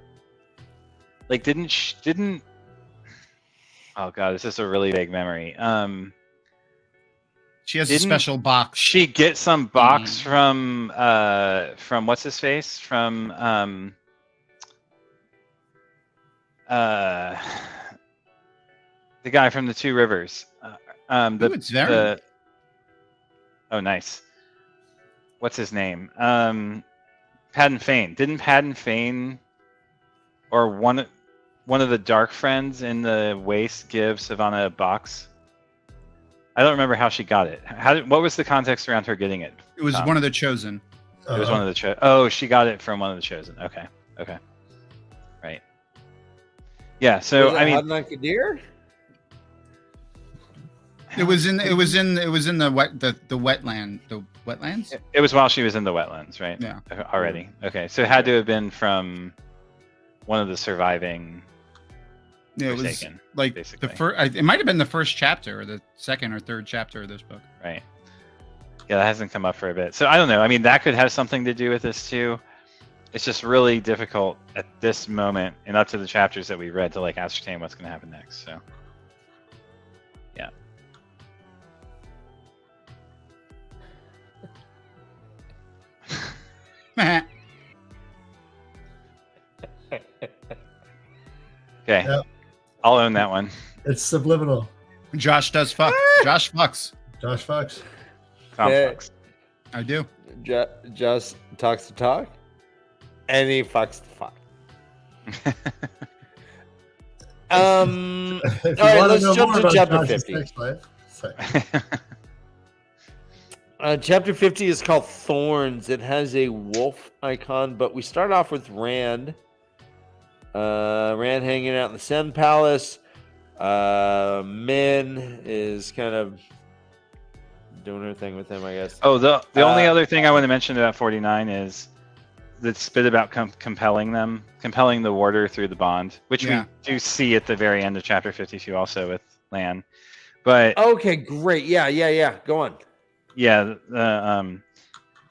Like, didn't? Oh god, this is a really vague memory. She has a didn't special box. She get some box from what's his face from the guy from the Two Rivers. Ooh, it's Varen. Oh, nice. What's his name? Padden Fane. Didn't Padden Fane or one of the Dark Friends in the Waste give Savannah a box? I don't remember how she got it. What was the context around her getting it? It was one of the Chosen. It was one of the Oh, she got it from one of the chosen. Okay. Right. Yeah. So I mean, Hadnan-Kadir? It was in the wetlands. it was while she was in the wetlands, right? Yeah. Already. Okay. So it had to have been from one of the surviving. Yeah, it was Forsaken, like basically. the first. It might have been the first chapter or the second or third chapter of this book. Right. Yeah, that hasn't come up for a bit. So I don't know. I mean, that could have something to do with this too. It's just really difficult at this moment and up to the chapters that we read to like ascertain what's going to happen next. So, yeah. Okay. Yep. I'll own that one. It's subliminal. Josh does fuck. Josh fucks. Josh Fox. Tom Yeah. fucks. I do. Just talks to talk, and he fucks to fuck. If All you right, want let's know jump more to about chapter Josh's 50. sex life, sorry. Chapter 50 is called Thorns. It has a wolf icon, but we start off with Rand. Rand hanging out in the Sun Palace. Min is kind of doing her thing with him, I guess. Oh, the only other thing I want to mention about 49 is the bit about compelling the warder through the bond, which Yeah. we do see at the very end of chapter 52 also with Lan. But Okay, great. Yeah. Go on. yeah, the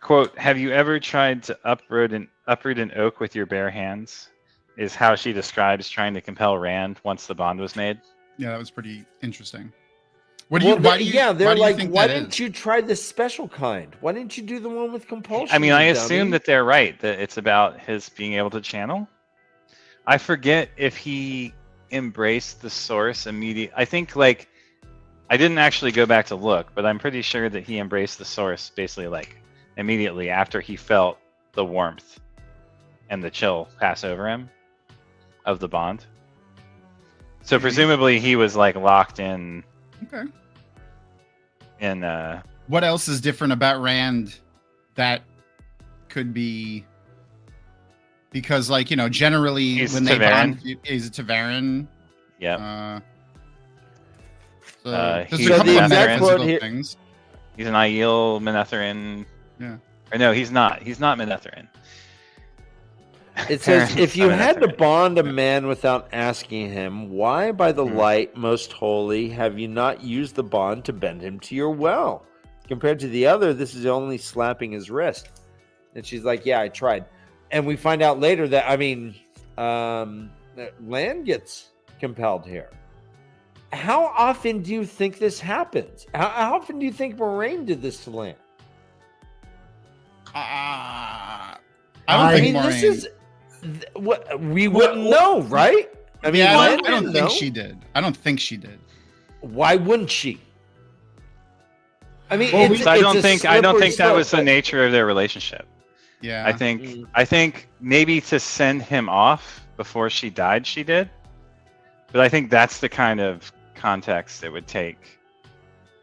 quote, "Have you ever tried to uproot an oak with your bare hands?" is how she describes trying to compel Rand once the bond was made. Yeah, that was pretty interesting. Why do you think why that didn't is? you try the special kind? Why didn't you do the one with compulsion? I mean, I you assume dummy? that they're right, that it's about his being able to channel. I forget if he embraced the source immediately. I think, like, I didn't actually go back to look, but I'm pretty sure that he embraced the source basically, like, immediately after he felt the warmth and the chill pass over him of the bond. So presumably he was, like, locked in. Okay. In What else is different about Rand that could be because, like, you know, generally He's when they TAVERN. bond, he's a TAVERN. yeah, There's he's a couple the of exact metaphysical quote here- things. he's an Aiel Menetherin. Yeah. Or no, he's not. He's not Menetherin. It says, if you I mean, had that's to bond a man without asking him, why by the light most holy have you not used the bond to bend him to your will? Compared to the other, this is only slapping his wrist. And she's like, yeah, I tried. And we find out later that, I mean, Lan gets compelled here. How often do you think this happens? How often do you think Moraine did this to Lan? I I don't mean, think this Moraine. is what we wouldn't know, right? I mean, Yeah, Lan I don't didn't think know. she did. I don't think she did. Why wouldn't she? I mean, Well, it's, I it's don't a think slippery that was the slope, nature of their relationship. Yeah. I think maybe to send him off before she died, she did. But I think that's the kind of context it would take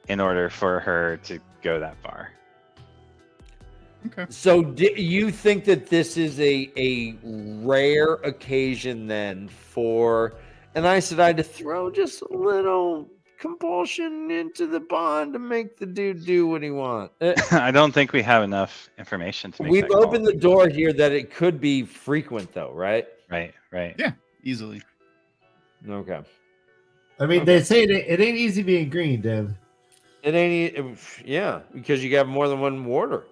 in order for her to go that far. Okay. So, do you think that this is a rare occasion then for an Aes Sedai to throw just a little compulsion into the bond to make the dude do what he wants? I don't think we have enough information to make We've that call. opened the door here that it could be frequent, though, right? Right. Yeah. Easily. Okay. I mean, they say it ain't easy being green, Dan. It ain't, yeah, because you have more than one warder.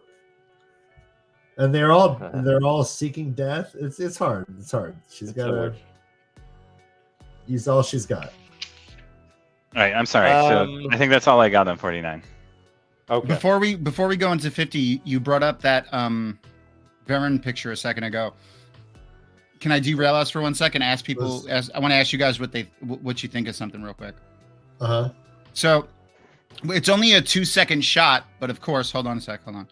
And they're all seeking death. It's hard. It's hard. She's got to hard. use all she's got. All right. I'm sorry. So I think that's all I got on 49. Okay. Before we go into 50, you brought up that Varen picture a second ago. Can I derail us for 1 second? Ask people. I want to ask you guys what you think of something real quick. Uh-huh. So it's only a 2-second shot, but of course, hold on a sec. Hold on.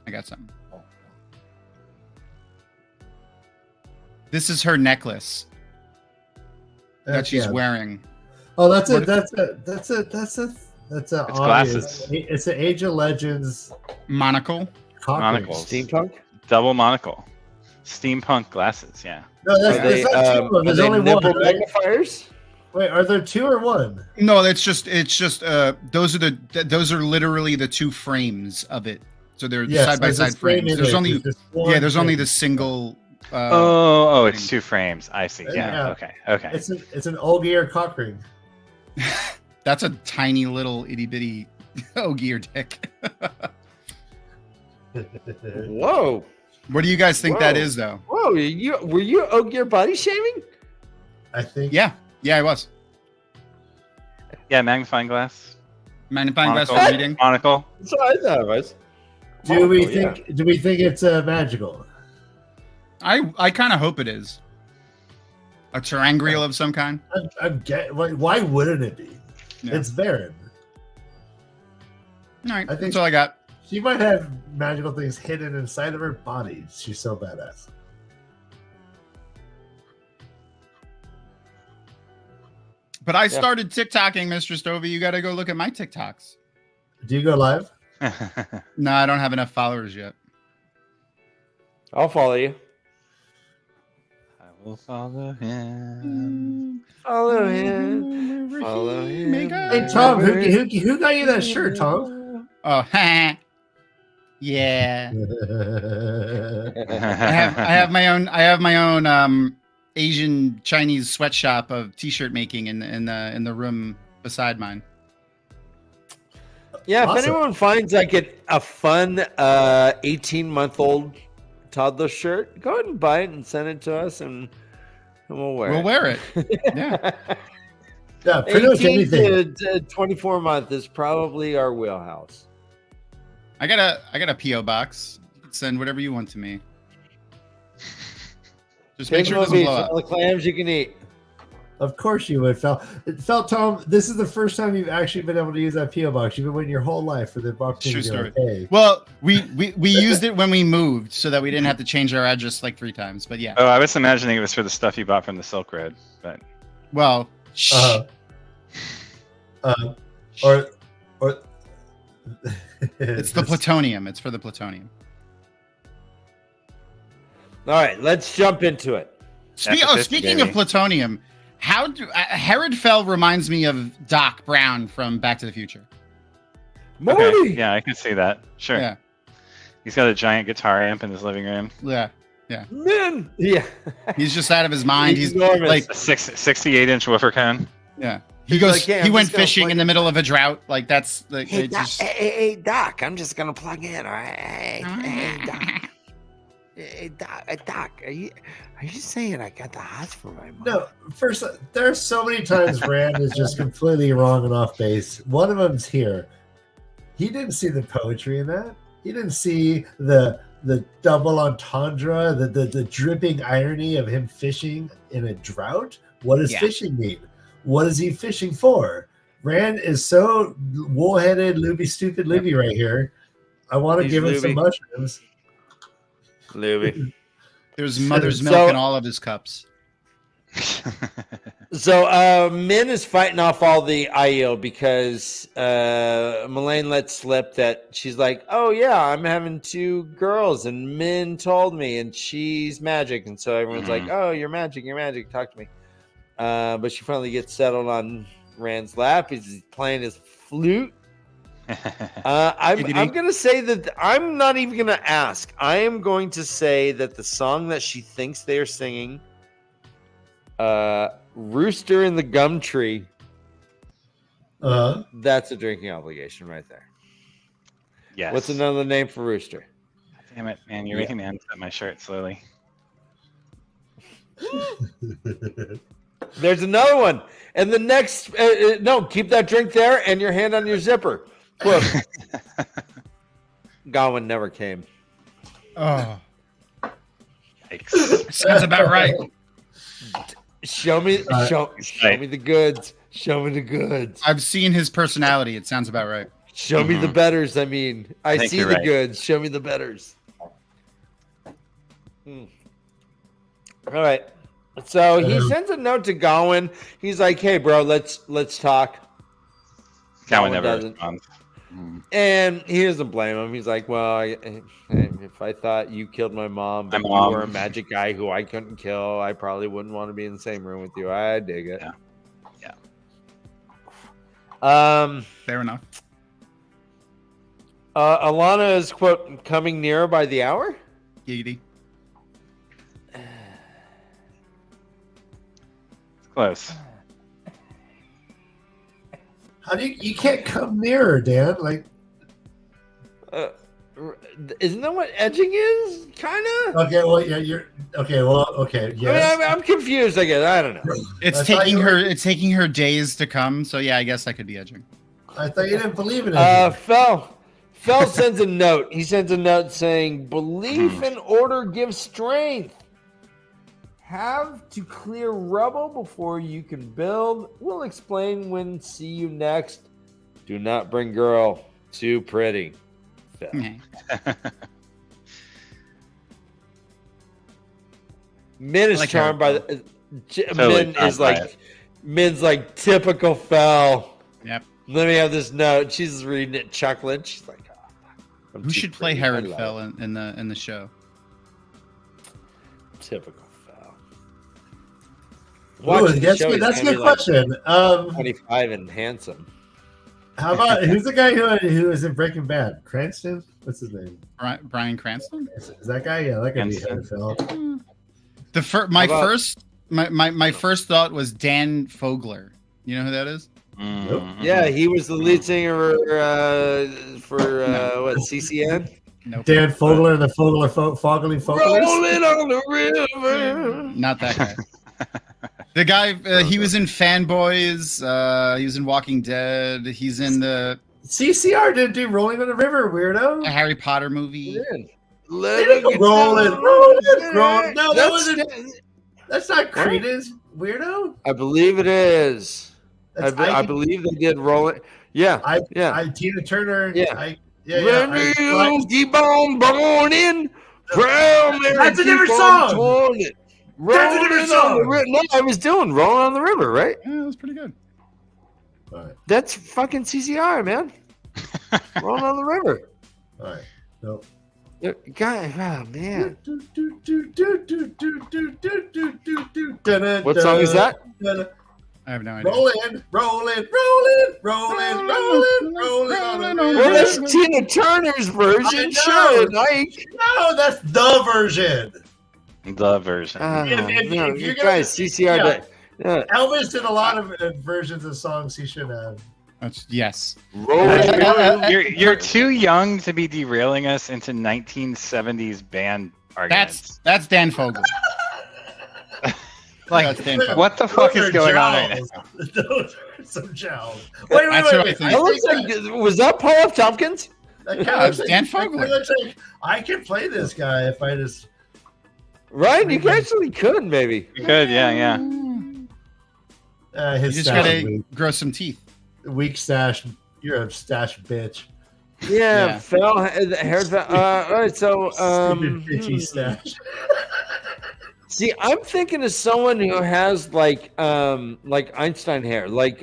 I got something. This is her necklace that she's wearing. Oh, that's a It's glasses. It's an Age of Legends Monocle. cockring. Monocles. Steampunk? double monocle, steampunk glasses. Yeah. No, that's not two of them. There's only one. Nipple Right? magnifiers? Wait, are there two or one? No, it's just those are literally the two frames of it. So they're side by side frames. There's only the single. It's two frames. I see. Yeah. Okay. It's an Ogier cock ring. That's a tiny little itty bitty Ogier dick. Whoa. What do you guys think that is, though? Whoa, were you Ogier body shaming? I think. Yeah, I was. Yeah, magnifying glass. Magnifying glass Monocle. for reading. Monocle. That's what I thought it was. Do we think it's magical? I kind of hope it is. A terangrial of some kind. Why wouldn't it be? Yeah. It's Varen. All right, I think that's all I got. She might have magical things hidden inside of her body. She's so badass. But I started TikToking, Mistress Dovie. You got to go look at my TikToks. Do you go live? No, I don't have enough followers yet. I'll follow you. I will follow him. Follow him. Follow him. Hey Tom, who got you that shirt, Tom? Oh, yeah. I have my own Asian Chinese sweatshop of t-shirt making in the room beside mine. Yeah, if Awesome. anyone finds like a fun 18-month-old toddler shirt, go ahead and buy it and send it to us, and we'll wear it. We'll wear it. Yeah. Yeah, pretty much 18 anything. to 24 month is probably our wheelhouse. I got a PO box. Send whatever you want to me. Just make sure it doesn't blow up. All the clams you can eat. Of course you would, Fel. Tom, this is the first time you've actually been able to use that PO box. You've been waiting your whole life for the opportunity to True be like, hey. Well, we used it when we moved so that we didn't have to change our address like 3 times. But yeah. Oh, I was imagining it was for the stuff you bought from the Silk Road, but Well, or it's the plutonium. It's for the plutonium. All right, let's jump into it. Speaking of plutonium, Herod Fell reminds me of Doc Brown from Back to the Future. Morty! okay. Yeah, I can see that. Sure. Yeah, He's got a giant guitar amp in his living room. yeah. Man! Yeah. He's just out of his mind. He's enormous. like, A 68-inch woofer cone. yeah. He's like, "Yeah, He I'm went just gonna fishing plug in the middle of a drought. Like that's like Hey, it Doc, just- hey, Doc, I'm just gonna plug in, all right? Hey, Doc. Hey, Doc, are you saying I got the hots for my mom? No, first, there's so many times Rand is just completely wrong and off base. One of them's here. He didn't see the poetry in that. He didn't see the double entendre, the dripping irony of him fishing in a drought. What does fishing mean? What is he fishing for? Rand is so wool-headed, stupid Luby right here. I want to give him some mushrooms. Luby. there's mother's milk in all of his cups. So Min is fighting off all the IEO because Melaine let slip that she's like, oh yeah, I'm having 2 girls and Min told me and she's magic, and so everyone's like, oh, you're magic, talk to me. But she finally gets settled on Rand's lap. He's playing his flute. I'm gonna say that I'm not even gonna ask. I am going to say that the song that she thinks they are singing, Rooster in the Gum Tree, that's a drinking obligation right there. Yes. What's another name for Rooster? Damn it, man! You're making me unzip my shirt slowly. There's another one. And the next, no, keep that drink there and your hand on your zipper. Look. Godwin never came. Oh, Yikes. sounds about right. Show me the goods. Show me the goods. I've seen his personality. It sounds about right. Show me the betters. I mean, I think see you're the right. goods. Show me the betters. All right. So he sends a note to Gawain. He's like, "Hey, bro, let's talk." Gowan Gawain never doesn't. responds. And he doesn't blame him. He's like, "Well, If I thought you killed my mom, but My you mom. were a magic guy who I couldn't kill, I probably wouldn't want to be in the same room with you. I dig it. Yeah. Fair enough. Alana is, quote, coming nearer by the hour? Giggity. It's close. How do you can't come nearer, Dan? Like, Isn't that what edging is? Kind of? okay, well, yeah, you're okay. Well, okay, yes. I mean, I'm confused, I guess. I don't know. It's I thought taking you her. were- It's taking her days to come. So yeah, I guess I could be edging. I thought you didn't believe in it. Fel sends a note. He sends a note saying, belief in order gives strength. Have to clear rubble before you can build. We'll explain when see you next. Do not bring girl. Too pretty. Fel. Min is like charmed her. by the Totally Min charmed is by like it. Min's like typical Fel. Yep. Let me have this note. She's reading it, chuckling. She's like, I'm Who too should play pretty. I Herod love Fell it. in the show? Typical Fel. Ooh, the that's show, good. he's That's a gonna good be, like, question. 25 and handsome. How about who's the guy who was in Breaking Bad? Cranston? What's his name? Brian Cranston. Is that guy? Yeah, that could be Cranston. Phil. My How about- first thought was Dan Fogler. You know who that is? Mhm. Yeah, he was the lead singer for what, CCN? Nope. Dan Fogler, the Fogling Foglers. Rolling on the river. Not that guy. The guy, he was in Fanboys. He was in Walking Dead. He's in the CCR didn't do Rolling on the River, weirdo. Harry Potter movie. Let They didn't it roll go. it, roll it, roll it. No, that That's- wasn't. That's not Creedence, weirdo. I believe it is. That's I believe they did roll it. Yeah. Yeah. Tina Turner. Yeah. Yeah. When you keep on burning, proud Mary, That's a keep different on song. touring it. That's a different Rolling on the song. No, I was doing Rolling on the River, right? Yeah, that was pretty good. All right. That's fucking CCR, man. Rolling on the River. All right. Nope. Guy, oh, man. What What song is that? I have no idea. Rolling, rolling, rolling, rolling, rolling, rolling. Well, that's Tina Turner's I version. know. Sure, like. No, that's the version. The version. If No, you're you gonna- guys, CCR. yeah. Yeah. Elvis did a lot of versions of songs he should have. Yes. Rolling. You're too young to be derailing us into 1970s band arguments. That's Dan Fogler. Like, That's Dan Fogler. what the fuck Those is are going on right now? jowls. Those are some jowls. Wait. That's what I think. That looks like, was that Paul F. Tompkins? That Yeah, guy it's looks Dan like- Fogler. looks like I can play this guy if I just. Right? You actually could, maybe. You could, yeah. You His just stash gotta is weak. grow some teeth. Weak stash. You're a stash bitch. Yeah, Yeah. fell. Hair fell. All right, so. Stupid bitchy stash. See, I'm thinking of someone who has like Einstein hair, like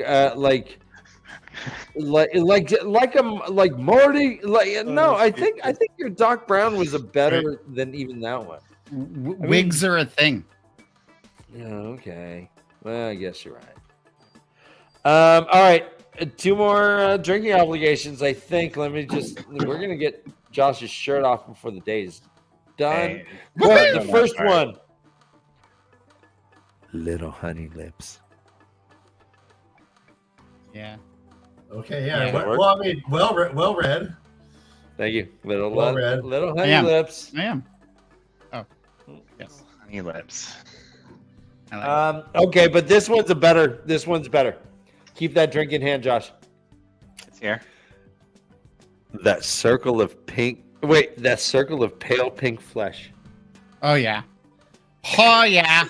Morty. No, I think your Doc Brown was a better than even that one. Wigs are a thing. Yeah, okay. Well, I guess you're right. All right, 2 more drinking obligations. I think. We're gonna get Josh's shirt off before the day's done. Hey, But the first all right. one. Little honey lips. Yeah. Okay, yeah. Yeah, well, I mean, well read. Thank you. Little Well read. honey am. lips. I am. Oh. Yes. Honey lips. I like it. Okay, but this one's better. Keep that drink in hand, Josh. It's here. That circle of pink. Wait, that circle of pale pink flesh. Oh yeah. Oh yeah.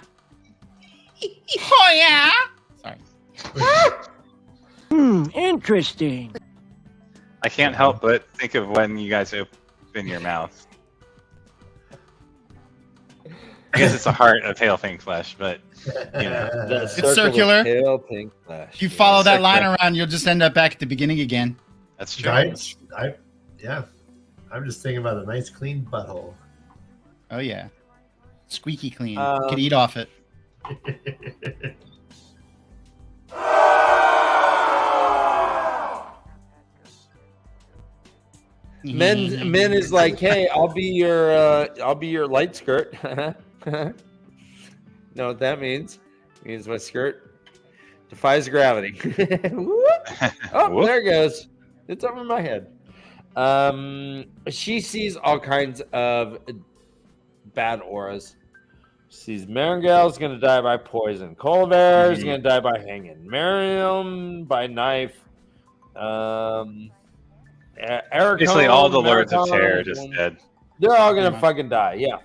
Oh yeah. Sorry. Interesting. I can't help but think of when you guys open your mouth. I guess it's the heart of pale pink flesh, but you know. That It's circular. Of pale pink flesh. If you follow that line circular. around, you'll just end up back at the beginning again. That's true. I I'm just thinking about a nice clean butthole. Oh yeah, squeaky clean. You can eat off it. Men is like, hey, I'll be your light skirt. Know what that means? It means my skirt defies gravity. Oh, Whoop. there it goes. It's over my head. She sees all kinds of bad auras. She sees Maringal's gonna die by poison. Colbert's gonna die by hanging. Miriam by knife. Eric, Basically, all the Lords of Terror are just dead. They're all gonna fucking die. Yeah.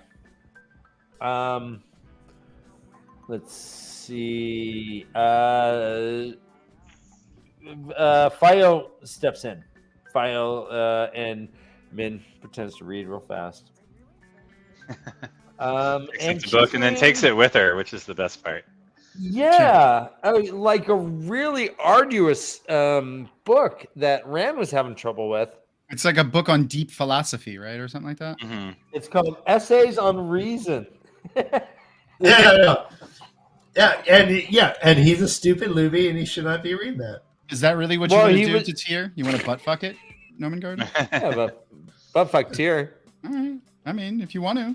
Let's see. Fio steps in. Fio and Min pretends to read real fast. And the book and then takes it with her, which is the best part. Yeah, like a really arduous book that Rand was having trouble with. It's like a book on deep philosophy, right, or something like that. Mm-hmm. It's called Essays on Reason. Yeah, and he's a stupid loony, and he should not be reading that. Is that really what you want to do to Tyr? You want to butt fuck it, Nomengard? Yeah, butt fuck Tyr. All right. I mean, if you want to.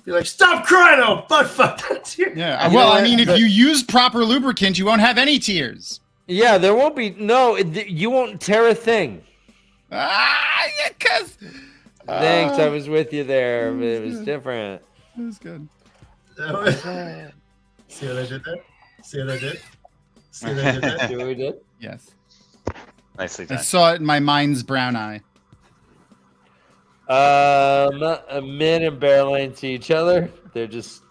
Be like, stop crying, oh butt fuck that tear. Yeah. Well, I mean, if you use proper lubricant, you won't have any tears. Yeah, there won't be. No, you won't tear a thing. Yeah, cause. Thanks, I was with you there, but it was different. It was good. See what I did there? See what I did? See what I did there? See what we did? Yes. Nicely I done. saw it in my mind's brown eye. Min and Barrelane see each other. They're just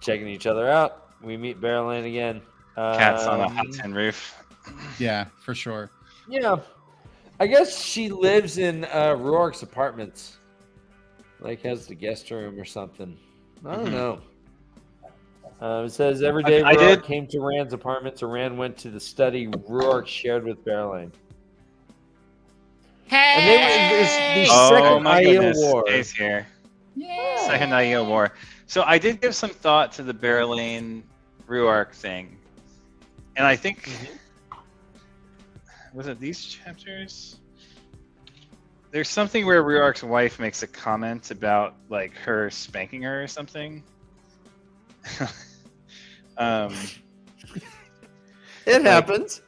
checking each other out. We meet Barrelane again. Cats on a hot tin roof. Yeah, for sure. Yeah. I guess she lives in Rourke's apartments. Like has the guest room or something. I don't know. It says every day Rourke came to Rand's apartment, so Rand went to the study Rourke shared with Barrelane. And the second Aiel War. Kay's here. Yeah. Second Aiel War. So I did give some thought to the Barrelane Ruark thing. And I think was it these chapters? There's something where Ruark's wife makes a comment about like her spanking her or something. It happens.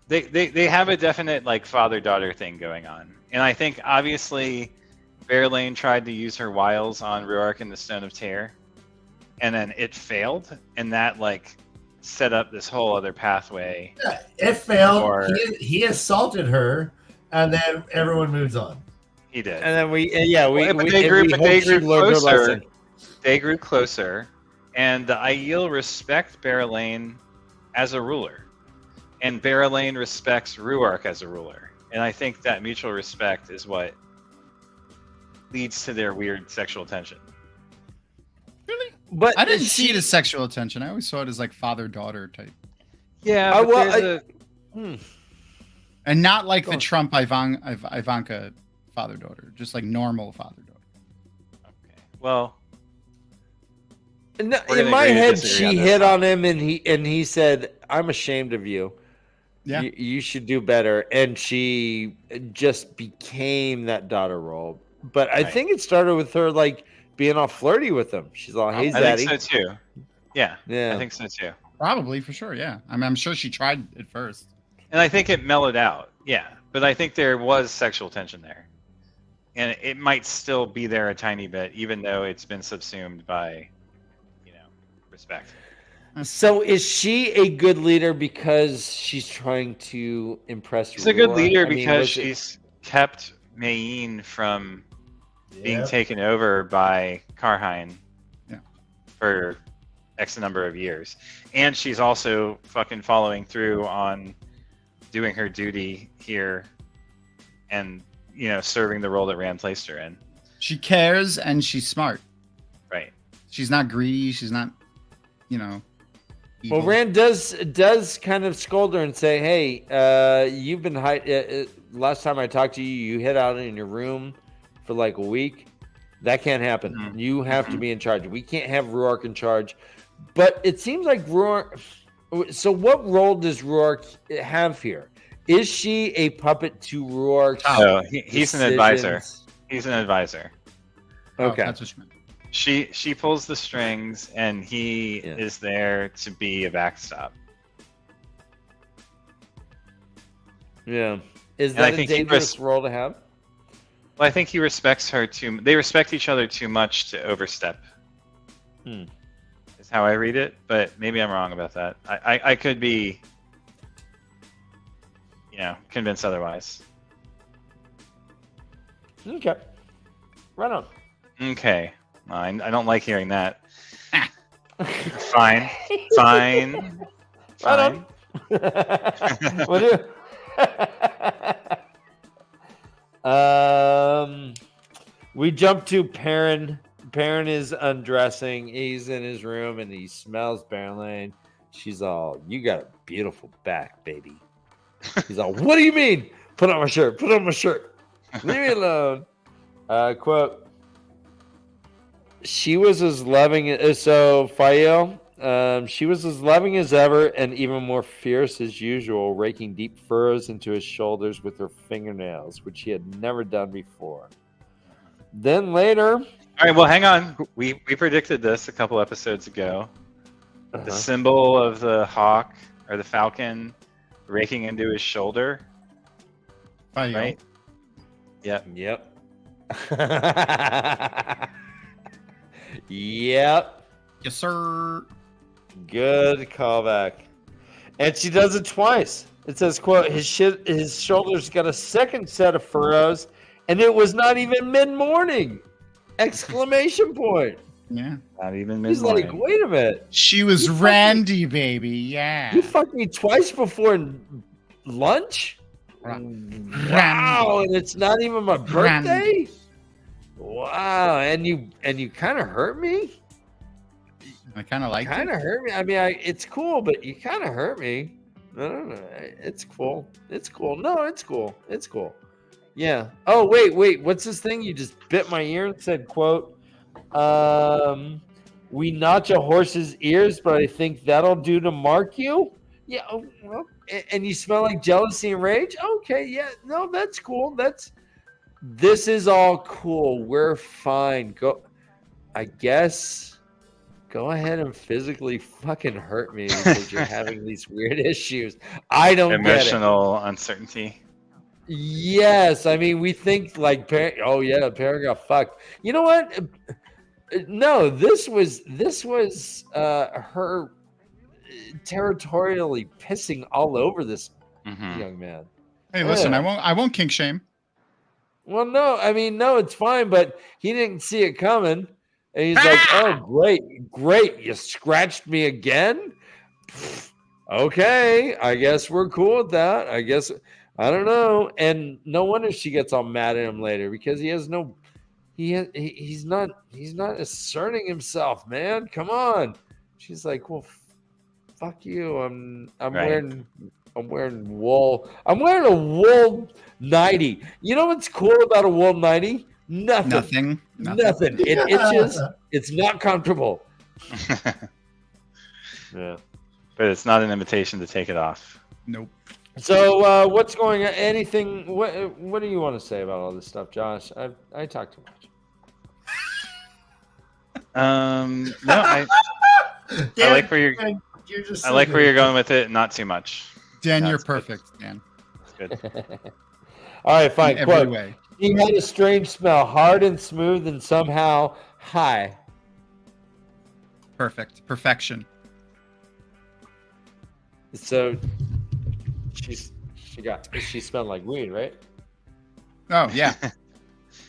They have a definite like father-daughter thing going on. And I think obviously Barrelane tried to use her wiles on Ruark in the Stone of Tear. And then it failed. And that like set up this whole other pathway. Yeah, it failed. He assaulted her, and then everyone moves on. He did. And then They grew closer, and the Aiel respect Barrelane as a ruler, and Barrelane respects Ruark as a ruler. And I think that mutual respect is what leads to their weird sexual tension. Really? But I didn't see it as sexual attention. I always saw it as like father-daughter type. Yeah, and not like the Trump Ivanka father-daughter, just like normal father-daughter. Okay. Well, in my head, she hit on him, and he said, "I'm ashamed of you. Yeah, you should do better." And she just became that daughter role. But I think it started with her like being all flirty with him. She's all, "Hey, Zaddy." I think so too. Yeah, I think so too. Probably for sure. Yeah, I mean, I'm sure she tried it first, and I think it mellowed out. Yeah, but I think there was sexual tension there, and it might still be there a tiny bit, even though it's been subsumed by, respect. So is she a good leader because she's trying to impress? She's a good leader because she's kept Mayene from being taken over by Karhine for X number of years. And she's also fucking following through on doing her duty here and, serving the role that Rand placed her in. She cares and she's smart. Right. She's not greedy. She's not, evil. Well, Rand does kind of scold her and say, "Hey, you've been last time I talked to you, you hid out in your room for like a week. That can't happen. Mhm. You have to be in charge. We can't have Ruark in charge." But it seems like Ruark. So, what role does Ruark have here? Is she a puppet to Ruark? Oh, he's an advisor. He's an advisor. Okay. That's what you meant. She pulls the strings, and he is there to be a backstop. Yeah. Is And I that a think he dangerous role to have? Well, I think he respects her too. They respect each other too much to overstep. Is how I read it, but maybe I'm wrong about that. I could be, convinced otherwise. Okay. Right on. Okay. I don't like hearing that. Fine. Fine. Right on. What do we jump to Perrin. Perrin is undressing. He's in his room and he smells Berlin. She's all, "You got a beautiful back, baby." He's all, "What do you mean? Put on my shirt. Put on my shirt. Leave me alone." Quote. She was as loving. So Fael, she was as loving as ever and even more fierce as usual, raking deep furrows into his shoulders with her fingernails, which he had never done before. Then later. All right. Well, hang on. We predicted this a couple episodes ago. The symbol of the hawk or the falcon raking into his shoulder. Right? Yep. Yep. Yep. Yes, sir. Good callback. And she does it twice. It says, quote, his shoulders got a second set of furrows, and it was not even mid-morning! Exclamation point. Yeah. Not even He's mid-morning. like, wait a minute. She was Randy, baby. Yeah. You fucked me twice before lunch? Wow, and it's not even my birthday? Wow, and you kind of hurt me? I kind of like it. Kind of hurt me. I mean, it's cool, but you kind of hurt me. I don't know. It's cool. It's cool. No, it's cool. It's cool. Yeah. Oh, wait. What's this thing? You just bit my ear and said, quote, "We notch a horse's ears, but I think that'll do to mark you." Yeah. Oh, well, and you smell like jealousy and rage? Okay. Yeah. No, that's cool. This is all cool. We're fine. I guess. Go ahead and physically fucking hurt me because you're having these weird issues. I don't Emotional uncertainty. Yes, I mean we think like, Perrin got fucked. You know what? No, this was her territorially pissing all over this young man. Hey, listen, I won't kink shame. Well, no, I mean, no, it's fine, but he didn't see it coming. And he's like, "Oh, great. You scratched me again? Okay, I guess we're cool with that. I guess, I don't know." And no wonder she gets all mad at him later because he's not asserting himself, man. Come on. She's like, "Well, fuck you. I'm Right. wearing wool. I'm wearing a wool nightie. You know what's cool about a wool nightie? Nothing. It itches. It's not comfortable. Yeah. But it's not an invitation to take it off. Nope. So what's going on? Anything? What do you want to say about all this stuff, Josh? I talk too much. No, I like where you're going with it. Not too much. Dan, That's you're good. perfect, Dan. That's good. All right, fine. In every Quote, way. he had a strange smell, hard and smooth and somehow high. Perfect. Perfection. So she smelled like weed, right? Oh, yeah.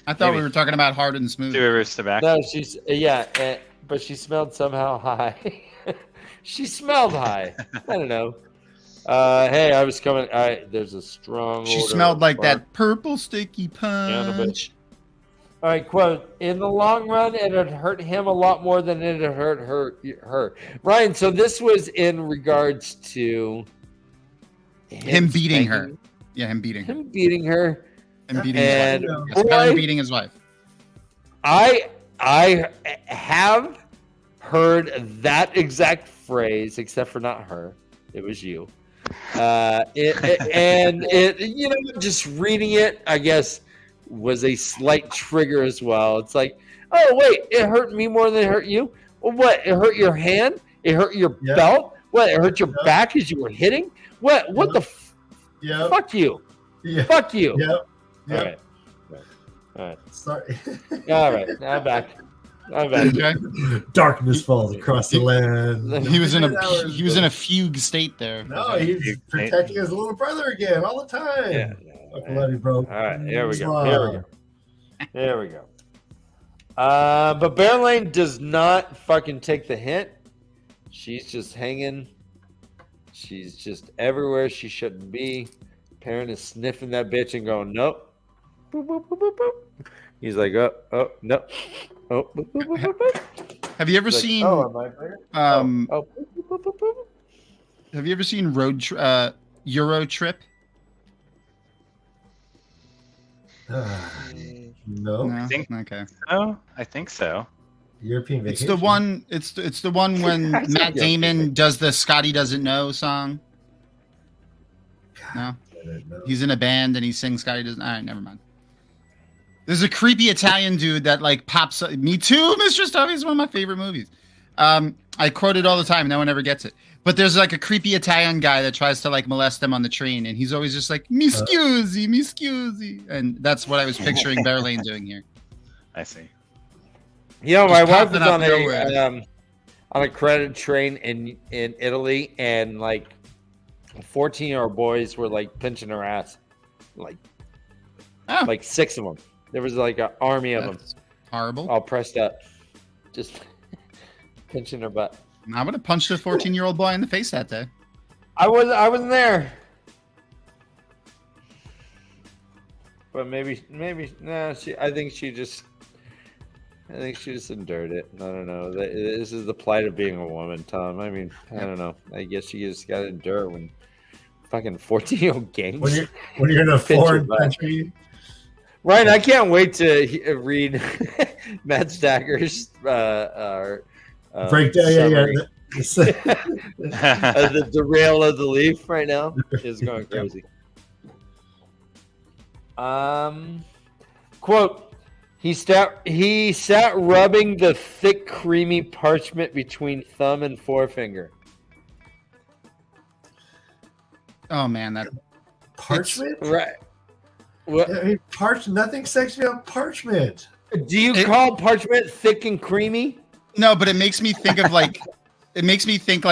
I thought we Maybe. were talking about hard and smooth. 2 Rivers tobacco. No, but she smelled somehow high. She smelled high. I don't know. Hey, I was coming. There's a strong. She odor smelled of like bark. that purple sticky punch. All right, quote, in the long run, it had hurt him a lot more than it had hurt her. Ryan, so this was in regards to Him beating her. spanking- Yeah, him beating her. Him beating her. Him beating And his wife. Yes, Baron beating his wife. I have heard that exact phrase, except for not her. It was you. You know, just reading it, I guess, was a slight trigger as well. It's like, oh wait, it hurt me more than it hurt you. Well, what? It hurt your hand? It hurt your belt? What? It hurt your back as you were hitting? What? What the? Fuck you! Yeah. Fuck you! Yep. All right. All right. Sorry. All right. I'm back. Okay. Darkness falls across the land. He was in a fugue state there. No, he's protecting his little brother again all the time. Yeah. Bloody bro. All right. Here we go. But Bear Lane does not fucking take the hint. She's just hanging. She's just everywhere she shouldn't be. Parent is sniffing that bitch and going, nope. Boop, boop, boop, boop, boop. He's like, oh, no. Oh, boop, boop, boop, boop, boop. Have you ever seen? Boop, boop, boop, boop. Have you ever seen Euro Trip? No. Okay. Oh, I think so. European vacation. It's the one. It's the one when Matt Damon does the "Scotty Doesn't Know" song. No, he's in a band and he sings "Scotty Doesn't." All right, never mind. There's a creepy Italian dude that like pops up. Me too, Mistress. Dovie is one of my favorite movies. I quote it all the time. No one ever gets it. But there's like a creepy Italian guy that tries to like molest them on the train, and he's always just like "mi scusi," and that's what I was picturing Bear Lane doing here. I see. You know, my wife was popping on a credit train in Italy, and like 14-year-old boys were like pinching her ass, like 6 of them. There was like an army of them, horrible, all pressed up, just pinching her butt. I would have punched a 14-year-old boy in the face that day. I wasn't there, but maybe no. I think she just endured it. I don't know. This is the plight of being a woman, Tom. I mean, I don't know. I guess you just got to endure when fucking 14-year-old gangs. When you're in a foreign country. Ryan, I can't wait to read MaTsDaGger's breakdown. The derail of the leaf right now is going crazy. Quote, he sat rubbing the thick, creamy parchment between thumb and forefinger. Oh man, that Parchment? Right. What? I mean, nothing sexy about parchment. Do you call parchment thick and creamy? No, but it makes me think of like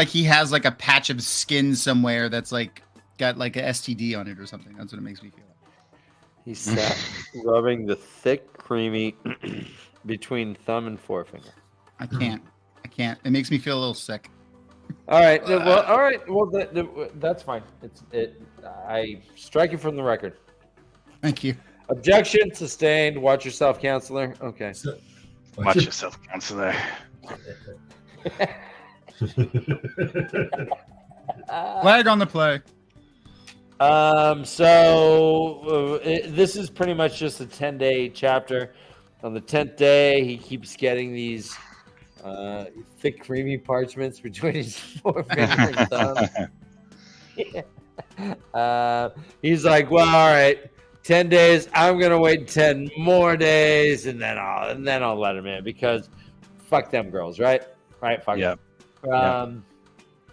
he has like a patch of skin somewhere that's like got like a STD on it or something. That's what it makes me feel like. He sat rubbing the thick, creamy between thumb and forefinger. I can't. It makes me feel a little sick. All right. Well, all right. Well, that's fine. I strike it from the record. Thank you. Objection sustained. Watch yourself, counselor. Okay. Watch yourself, counselor. Flag on the play. This is pretty much just a 10-day chapter. On the 10th day, he keeps getting these thick, creamy parchments between his forefinger and thumb. He's like, well, all right, 10 days. I'm gonna wait 10 more days, and then I'll let him in because fuck them girls, right? Right? Fuck Yeah. them.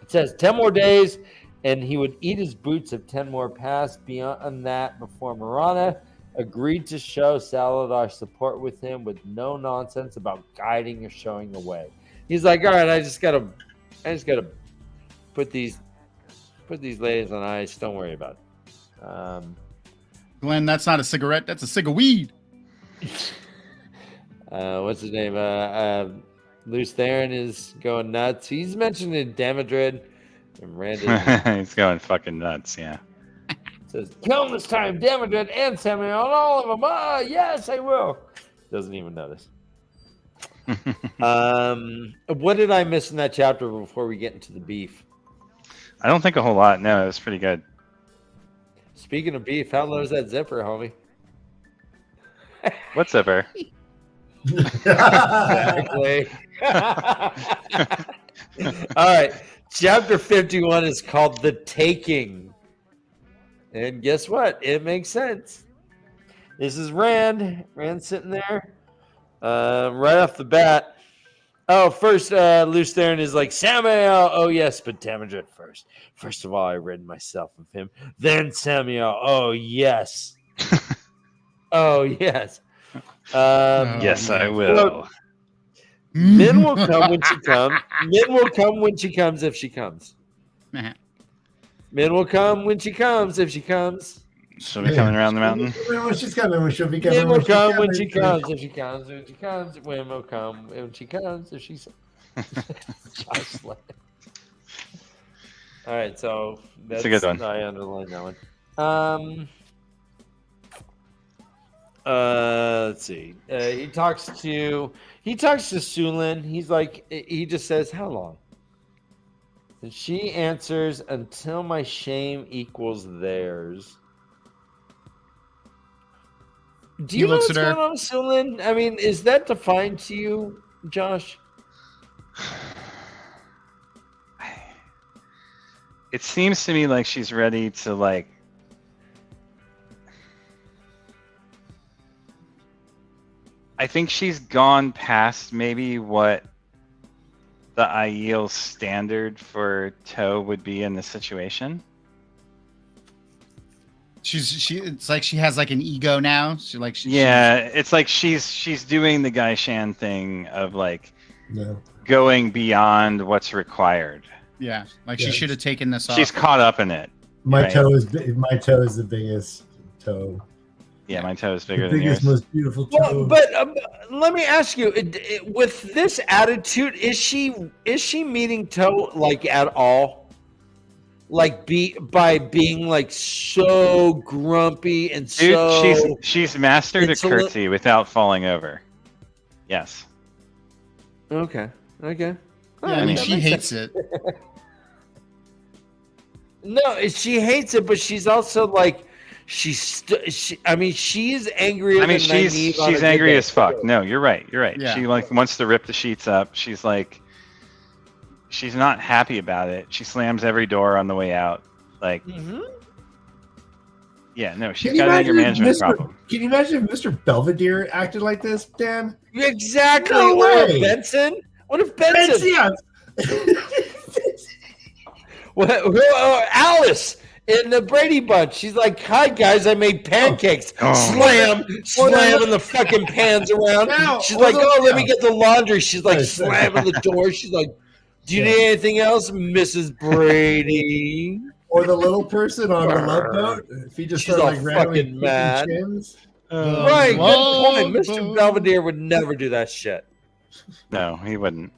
It says 10 more days, and he would eat his boots if 10 more passed. Beyond that, before Marana agreed to show Saladar support with him with no nonsense about guiding or showing the way. He's like, all right, I just gotta put these ladies on ice. Don't worry about it. Glenn, that's not a cigarette. That's a cig of weed. What's his name? Luce Theron is going nuts. He's mentioning Damodred. And Randy He's going fucking nuts, yeah. says, kill him this time, Damodred and Samuel, and all of them. Ah, yes, I will. Doesn't even notice. What did I miss in that chapter before we get into the beef? I don't think a whole lot. No, it was pretty good. Speaking of beef, how low is that zipper, homie? What's zipper? Exactly. All right. Chapter 51 is called The Taking. And guess what? It makes sense. This is Rand. Rand's sitting there. Right off the bat. Oh, first, Luce Theron is like, Samuel. Oh, yes, but Damage first. First of all, I rid myself of him. Then Samuel. Oh, yes. Oh, yes. Yes, I will. Min will come when she comes. Min will come when she comes if she comes. Min will come when she comes if she comes. She'll be coming around the mountain. When she's coming, she'll be coming. Min will come when she comes if she comes. When she comes, Min will come when she comes if she's. All right, so that's a good one. I underlined that one. Let's see. He talks to Sulin. He's like, he just says, "How long?" And she answers, "Until my shame equals theirs." Do you know what's going on with Sulin? I mean, is that defined to you, Josh? It seems to me like she's ready to like. I think she's gone past maybe what the Aiel standard for Toe would be in this situation. It's like she has like an ego now. It's like she's doing the Gai Shan thing of like going beyond what's required. Yeah, like she should have taken this off. She's caught up in it. My toe is the biggest toe. Yeah, my toe is bigger the than yours. biggest, most beautiful toe. Well, but let me ask you: with this attitude, is she meeting Toe like at all? Like by being like so grumpy and Dude, she's mastered a curtsy without falling over. Yes. Okay. Yeah, I mean, she hates it. No, she hates it, but she's also like, she's angrier. I mean, she's angry as fuck. No, you're right. Yeah. She like wants to rip the sheets up. She's like, she's not happy about it. She slams every door on the way out. Like, yeah, no, she's got an anger management problem. Can you imagine if Mr. Belvedere acted like this, Dan? Exactly. No way. Benson? What if Benson? Alice in the Brady Bunch. She's like, "Hi guys, I made pancakes." Slam in the fucking pans around. She's like, "Oh, let me get the laundry." She's like slamming the door. She's like, "Do you need anything else, Mrs. Brady?" Or the little person on the Love Boat. If he just She's started all like randomly fucking mad. chins. Right, good point. Mr. Belvedere would never do that shit. No, he wouldn't.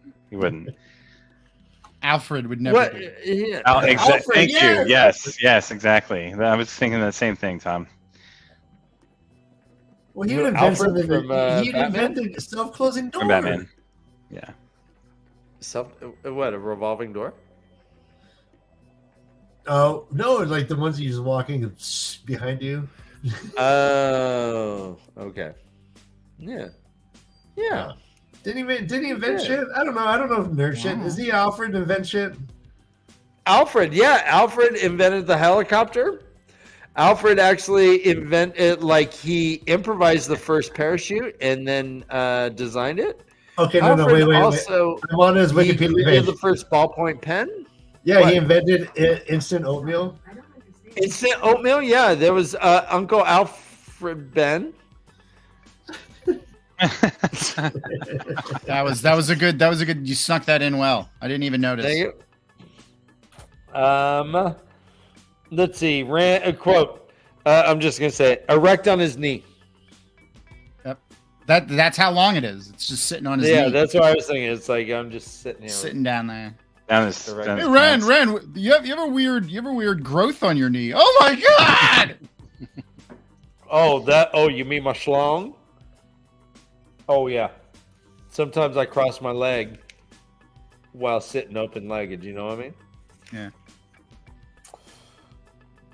Alfred would never do it. Yeah. Alfred, thank you. Yes, exactly. I was thinking the same thing, Tom. Well, he would invent something. He'd invented a self-closing door. From Batman. Yeah. What, a revolving door? Oh, no, like the ones you just walking behind you. Oh, okay. Yeah. Didn't he invent shit? I don't know if nerd shit. Is he Alfred invent shit? Alfred invented the helicopter. Alfred actually invented, like, he improvised the first parachute and then designed it. Okay, Alfred wait. Also, I'm on his Wikipedia page. The first ballpoint pen. Yeah, he invented instant oatmeal. Instant oatmeal. Yeah, there was Uncle Alfred Ben. That was a good. You snuck that in well. I didn't even notice. Thank you. Let's see. A quote. I'm just gonna say, erect on his knee. Yep. That's how long it is. It's just sitting on his knee. Yeah, that's what I was thinking. It's like I'm just sitting here. Sitting down there. Hey, Ren, you have a weird growth on your knee. Oh my god! Oh, you mean my schlong? Oh yeah. Sometimes I cross my leg while sitting open-legged. You know what I mean?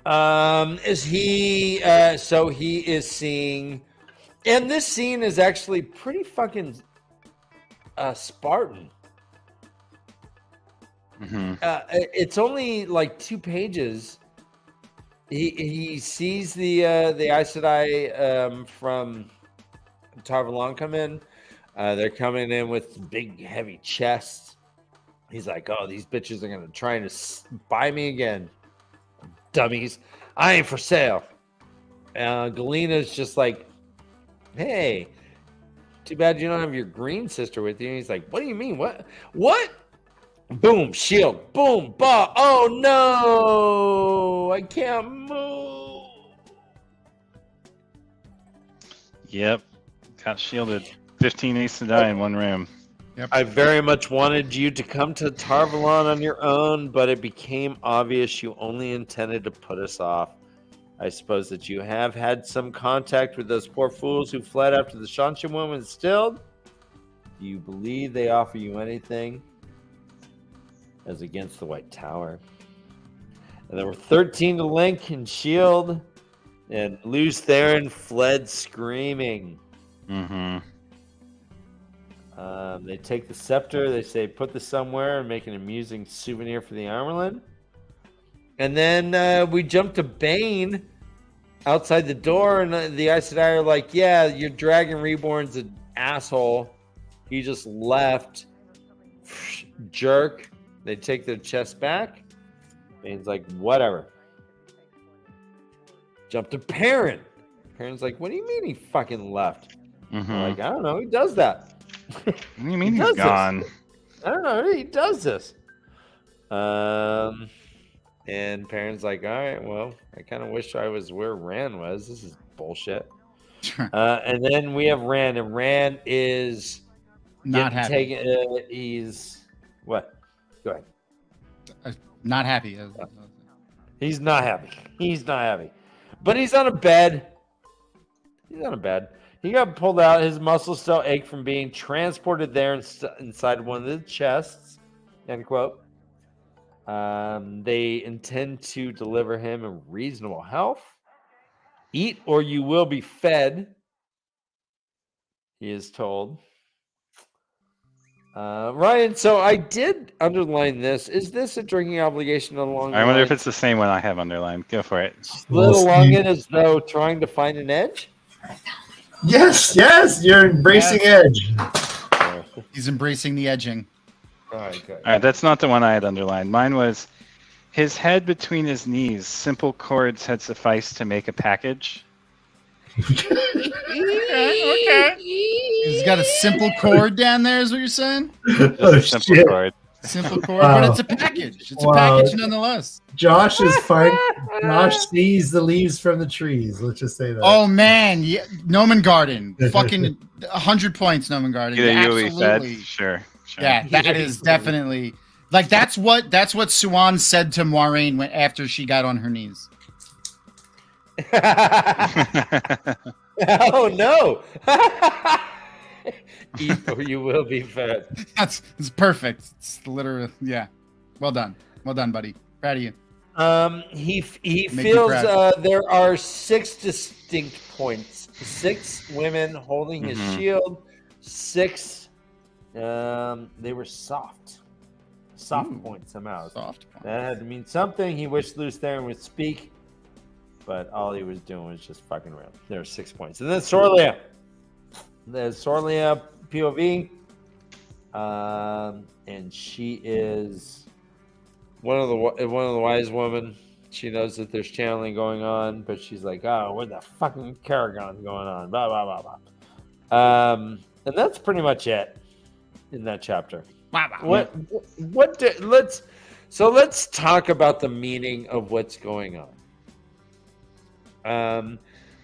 Yeah. Is he? So he is seeing, and this scene is actually pretty fucking Spartan. It's only like 2 pages. He sees the Aes Sedai from Tarvalon come in. They're coming in with big heavy chests. He's like, "Oh, these bitches are gonna try to buy me again, dummies! I ain't for sale." Galena's just like, "Hey, too bad you don't have your green sister with you." And he's like, "What do you mean? What? Boom, shield. Boom, bah. Oh no, I can't move." Yep. Got shielded. 15 Aes Sedai in one room. Yep. I very much wanted you to come to Tarvalon on your own, but it became obvious you only intended to put us off. I suppose that you have had some contact with those poor fools who fled after the Shansha woman was stilled. Do you believe they offer you anything as against the White Tower? And there were 13 to link and shield, and Luce Theron fled screaming. They take the scepter. They say, "Put this somewhere," and make an amusing souvenir for the Armerlin. And then we jump to Bane outside the door, and the Aes Sedai are like, "Yeah, your Dragon Reborn's an asshole. He just left." Jerk. They take their chest back. Bane's like, "Whatever." Jump to Perrin. Perrin's like, "What do you mean he fucking left?" Like, "I don't know. He does that." What do you mean He he's does gone? this. I don't know. He does this. And Perrin's like, "All right, well, I kind of wish I was where Rand was. This is bullshit." And then we have Rand, and Rand is Not happy. He's what? Go ahead. Not happy. He's not happy. He's not happy. But he's on a bed. He's on a bed. He got pulled out. His muscles still ache from being transported there inside one of the chests. End quote. They intend to deliver him in reasonable health. Eat or you will be fed, he is told. Ryan, so I did underline this. Is this a drinking obligation along I wonder if it's the same one I have underlined. Go for it. split along it as though trying to find an edge? Yes, you're embracing edge. He's embracing the edging. All right, good. All right, that's not the one I had underlined. Mine was his head between his knees. Simple chords had sufficed to make a package. Okay. He's got a simple chord down there, is what you're saying? Just Oh, a simple shit. chord. Simple chord, Wow. but it's a package. It's a Wow. package nonetheless. Josh is fine. Josh sees the leaves from the trees. Let's just say that. Oh man, yeah, Noman Garden, fucking 100 points, Noman Garden. Either you will be Absolutely. fed. Sure. Yeah, that is definitely like that's what Suan said to Moiraine after she got on her knees. Oh no! Eat or you will be fed. It's perfect. It's literally Well done, buddy. Proud of you. He Make me feels proud. there are 6 distinct points. 6 women holding his shield. 6. They were soft points somehow. Soft. That had to mean something. He wished Luce Theron would speak, but all he was doing was just fucking around. There are 6 points, and then Sorlia. There's Sorlia POV, and she is one of the wise women. She knows that there's channeling going on, but she's like, "Oh, where's the fucking Karagon going on?" Blah blah blah blah. And that's pretty much it in that chapter. Let's talk about the meaning of what's going on.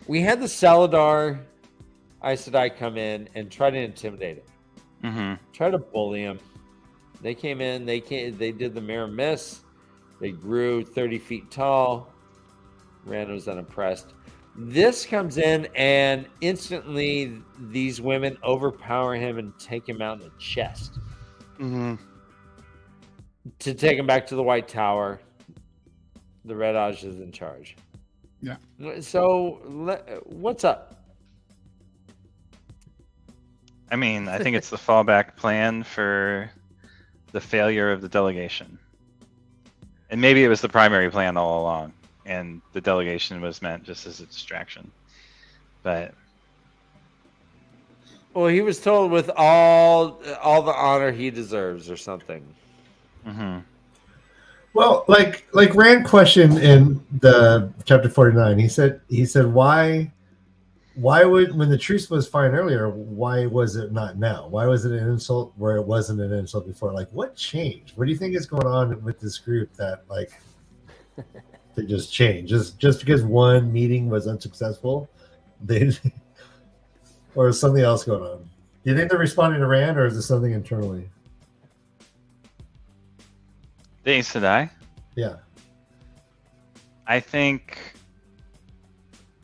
We had the Saladar Aes Sedai come in and try to intimidate him. Try to bully him. They came in, they did the mirror miss. They grew 30 feet tall. Rand was unimpressed. This comes in and instantly these women overpower him and take him out in the chest Mm-hmm. to take him back to the White Tower. The Red Aj is in charge. Yeah. So what's up? I mean, I think it's the fallback plan for the failure of the delegation. And maybe it was the primary plan all along, and the delegation was meant just as a distraction. But Well, he was told with all the honor he deserves or something. mm-hmm. Well, like Rand questioned in the chapter 49, he said why would, when the truce was fine earlier, why was it not now? Why was it an insult where it wasn't an insult before? Like, what changed? What do you think is going on with this group that like they just changed? Just because one meeting was unsuccessful, they or is something else going on? Do you think they're responding to Rand, or is it something internally? The Aes Sedai, Yeah. I think,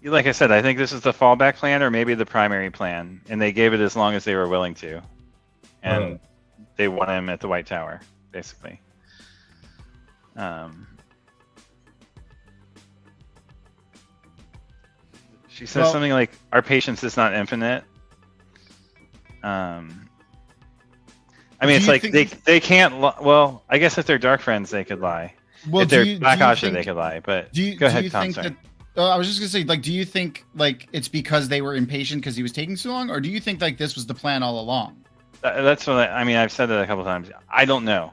like I said, I think this is the fallback plan or maybe the primary plan, and they gave it as long as they were willing to, and they won him at the White Tower, basically. She says something like, "Our patience is not infinite." I mean, it's like they can't. Well, I guess if they're dark friends, they could lie. Well, if they're Black Asha, they could lie. But go ahead, Tom. Sorry. I was just gonna say, like, do you think like it's because they were impatient because he was taking so long, or do you think like this was the plan all along? That's what I mean. I've said that a couple times. I don't know.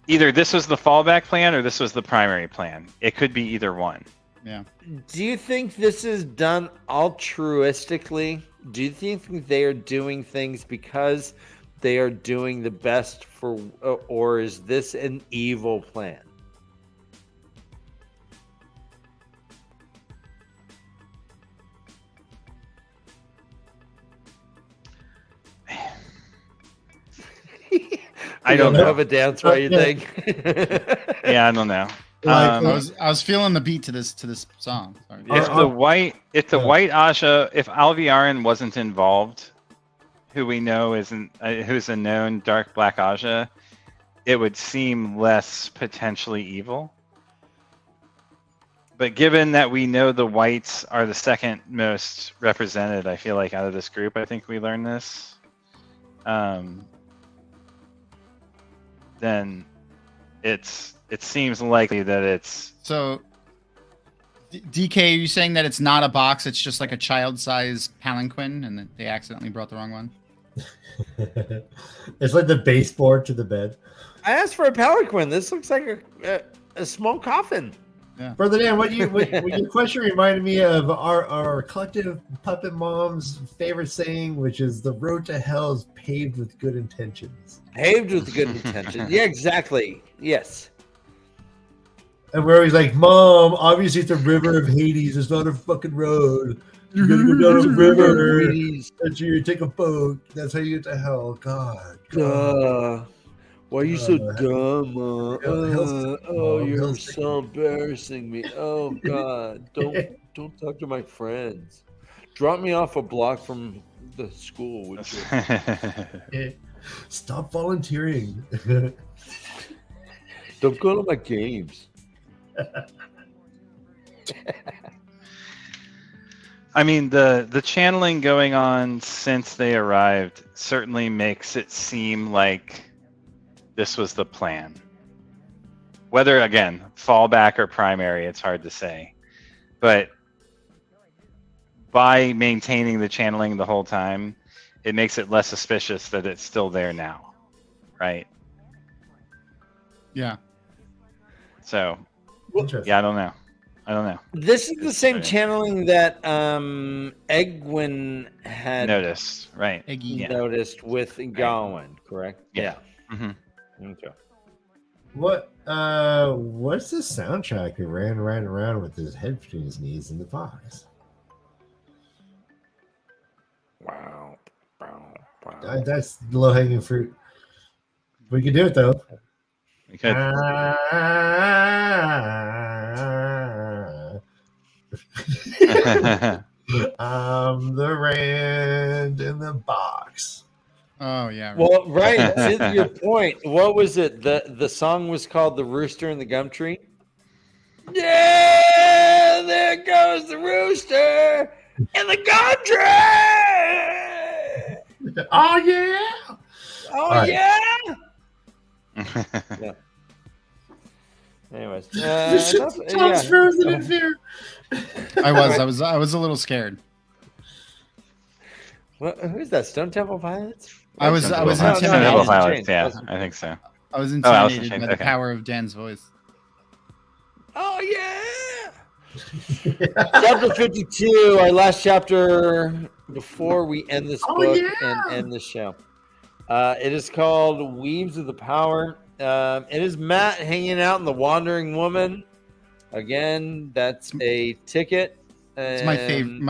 Either this was the fallback plan or this was the primary plan. It could be either one. Yeah. Do you think this is done altruistically? Do you think they are doing things because they are doing the best for, or is this an evil plan? I don't know. Have a dance while you think. Yeah, I don't know. I was feeling the beat to this song. Sorry. If the white Asha, if Alviarin wasn't involved, who we know isn't, who's a known dark black Asha, it would seem less potentially evil. But given that we know the whites are the second most represented, I feel like out of this group, I think we learned this. Then it seems likely that it's so. DK, are you saying that it's not a box? It's just like a child-sized palanquin, and that they accidentally brought the wrong one. It's like the baseboard to the bed. I asked for a palanquin. This looks like a small coffin. Yeah. Brother Dan, what your question reminded me of our collective puppet mom's favorite saying, which is the road to hell is paved with good intentions. Paved with good intentions. Yeah, exactly. Yes. And we're always like, Mom, obviously it's a river of Hades. It's not a fucking road. You gotta go down a river. That's you take a boat. That's how you get to hell. God. Why are you so dumb? You're so embarrassing me. Oh God. Don't talk to my friends. Drop me off a block from the school, would you? Stop volunteering. Don't go to my games. I mean, the channeling going on since they arrived certainly makes it seem like this was the plan. Whether, again, fallback or primary, it's hard to say. But by maintaining the channeling the whole time, it makes it less suspicious that it's still there now, right? Yeah. So, yeah, I don't know. This is the same channeling that Egwin had noticed, right? Noticed with Gawain, correct? Yeah. Mm-hmm. Okay. What's the soundtrack who ran around with his head between his knees in the box? Wow. That's low hanging fruit. We can do it though. We could. The Rand in the box. Oh yeah. Right. Well, Ryan, to your point, what was it? The song was called "The Rooster in the Gum Tree." Yeah, there goes the rooster in the gum tree. Oh yeah. Oh right. yeah. Anyways, Tom's frozen in fear. I was a little scared. Who's that? Stone Temple Pilots? I was Temple intimidated. Pilots, yeah, I think so. I was Alice in intimidated Chains, by the okay. power of Dan's voice. Oh yeah. Chapter 52, our last chapter before we end this book and end the show. It is called Weaves of the Power. It is Matt hanging out in the Wandering Woman. Again, that's a ticket. It's my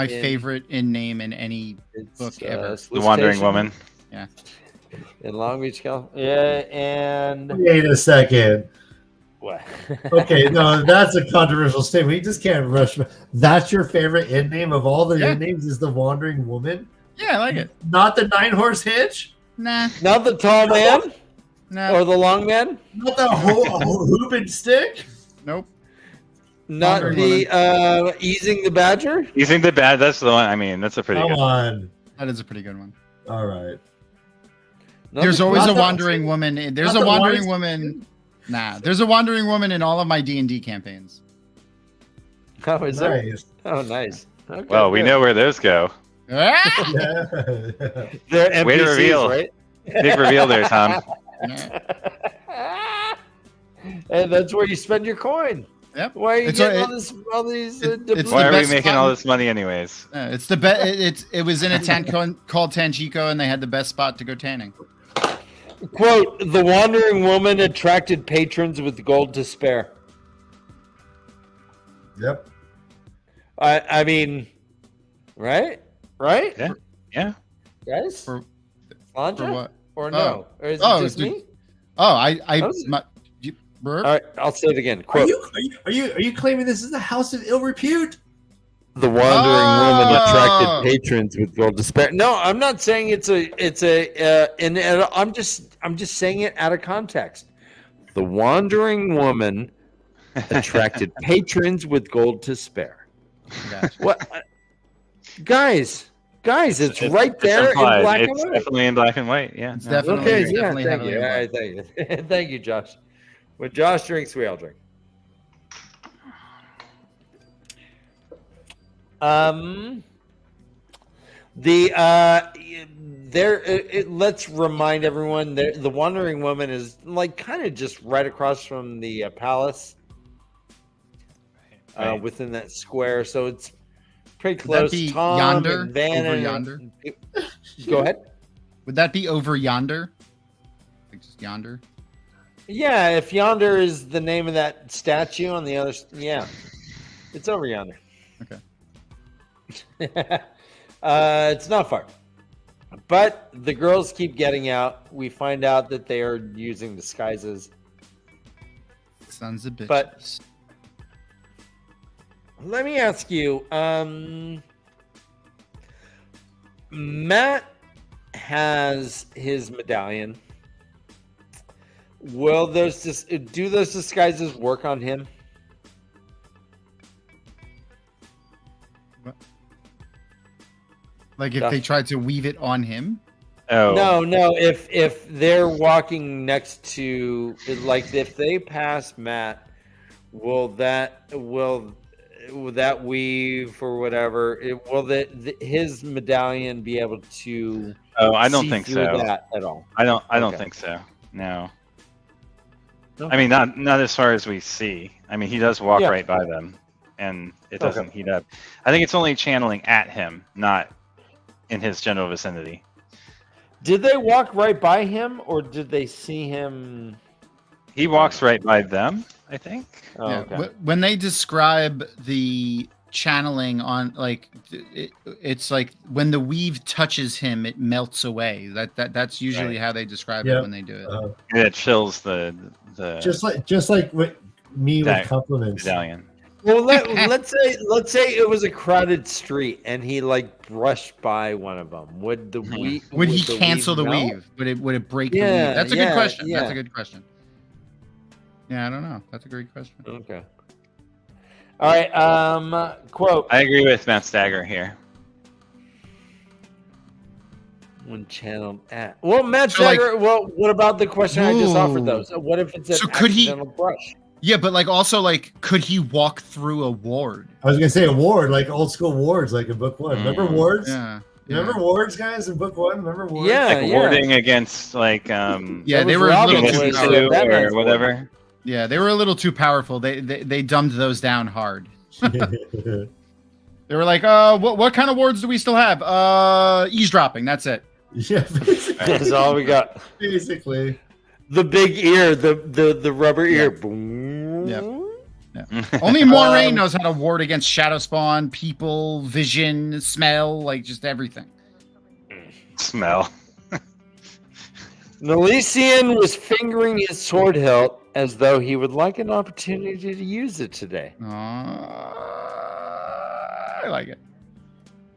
favorite in name in any book ever. The Wandering Woman. Yeah. In Long Beach, California. Yeah, and Wait a second. what? Okay, no, that's a controversial statement. You just can't rush. That's your favorite end name of all the end names is the Wandering Woman? Yeah, I like it. Not the 9-horse hitch? Nah. Not the tall man No. or the long man. Not the hoop and stick? Nope. Not Wandering the easing the badger. You think the bad? That's the one. I mean, that's a pretty Come good. on. That is a pretty good one. All right. Not There's the- always not a the- wandering woman. There's not a the wandering wise- woman. Nah, there's a wandering woman in all of my D&D campaigns. Oh, is there? Nice. Oh, nice. Okay, Well, we good. know where those go. Ah! Yeah. They're NPCs, Way to reveal. right? Big reveal there, Tom. Yeah. And that's where you spend your coin. Yep. Why are you It's getting a- all these? it's doubloons? Why the are we best making spot. all this money anyways? It's the it was in a town called Tanchico, and they had the best spot to go tanning. Quote: The wandering woman attracted patrons with gold to spare. Yep. I mean, right? Yeah. Yeah. Guys, For Sandra? what? Or no? Oh. Or is it Oh, just dude. me? Oh, All right, I'll say it again. Are Quote: you claiming this is a house of ill repute? The wandering woman Oh. attracted patrons with gold to spare. No, I'm not saying and I'm just saying it out of context. The wandering woman attracted patrons with gold to spare. Gotcha. What, guys? It's right there in implied. black It's and white. definitely in black and white. Yeah. It's definitely, Okay, it's yeah, definitely thank heavily you. All involved. right, thank you, thank you, Josh. When Josh drinks, we all drink. Let's remind everyone that the Wandering Woman is like kind of just right across from the palace, Right. within that square. So it's pretty Would that close. be Tom yonder? and Van Over and- yonder? Go ahead. Would that be over yonder? Like just yonder? Yeah, if yonder is the name of that statue on the other, yeah, it's over yonder. Okay. It's not far, but the girls keep getting out. We find out that they are using disguises. Sons of bitches. But- Let me ask you, Matt has his medallion. Do those disguises work on him? Like if they tried to weave it on him? Oh. No. If they're walking next to, like, if they pass Matt, will that weave or whatever? His medallion be able to? Oh, I don't see think through so. that at all. I don't Okay. think so. No. Okay. I mean, not as far as we see. I mean, he does walk Yeah. right by them, and it doesn't Okay. heat up. I think it's only channeling at him, not in his general vicinity. Did they walk right by him, or did they see him? He walks right by them, I think. Oh, Yeah. okay. When they describe the channeling on, like, it's like when the weave touches him, it melts away. That's usually Right. how they describe Yep. it when they do it. It chills the Just like with me That with compliments. medallion. Well, let's say it was a crowded street and he like brushed by one of them. Would the weave? Would he cancel the weave? Would it break the weave? That's a good question. That's a good question. Yeah, I don't know. That's a great question. Okay. All right. Quote. I agree with MaTsDaGger here. When channeled at. Well, MaTsDaGger. Well, what about the question I just offered though? So what if it's an accidental brush? Yeah, but like also like, could he walk through a ward? I was gonna say a ward, like old school wards, like in book 1. Remember wards? Yeah. Remember wards, guys, in book 1? Remember wards? Yeah, Like warding against like yeah, they were a little too powerful. or whatever. Yeah, they were a little too powerful. They dumbed those down hard. They were like, what kind of wards do we still have? Eavesdropping. That's it. Yeah, That's all we got. basically. The big ear, the rubber ear. Boom. Yeah. Only Moraine knows how to ward against shadow spawn, people, vision, smell, like just everything. Smell. Nalisian was fingering his sword hilt as though he would like an opportunity to use it today. I like it.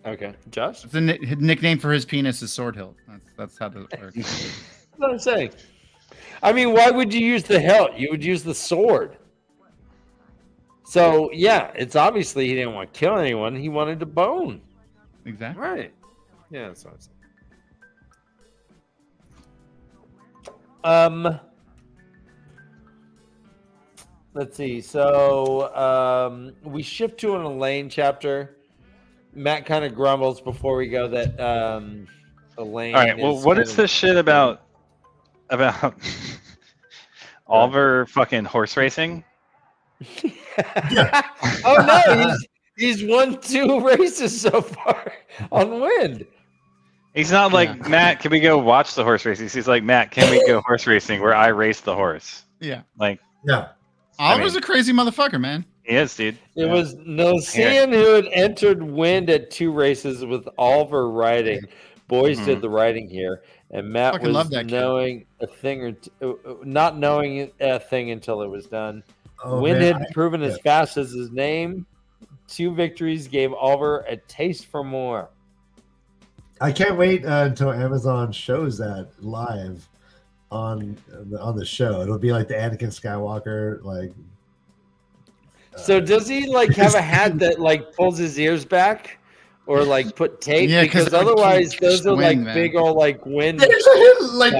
Okay, Josh. The nickname for his penis is sword hilt. That's how that works. That's what I'm saying. I mean, why would you use the hilt? You would use the sword. So, yeah, it's obviously he didn't want to kill anyone. He wanted to bone. Exactly. Right. Yeah, that's what I'm saying. Let's see. So, we shift to an Elaine chapter. Matt kind of grumbles before we go that Elaine. All right. Well, what is this shit about Oliver fucking horse racing? Oh no, he's won 2 races so far on wind. He's not like, Matt, can we go watch the horse races? He's like, Matt, can we go horse racing where I race the horse? Yeah. Like, Yeah. Oliver's a crazy motherfucker, man. he is, dude. It was Nalisian who had entered wind at 2 races with Oliver riding. Boys did the riding here, and Matt Fucking love was that kid. knowing a thing or not knowing a thing until it was done. Oh, Wind man, had proven as fast as his name. 2 victories gave Oliver a taste for more. I can't wait until Amazon shows that live on the show. It'll be like the Anakin Skywalker, like. So does he like have a hat that like pulls his ears back, or like put tape? Yeah, because otherwise those are like man. big old like wind. like He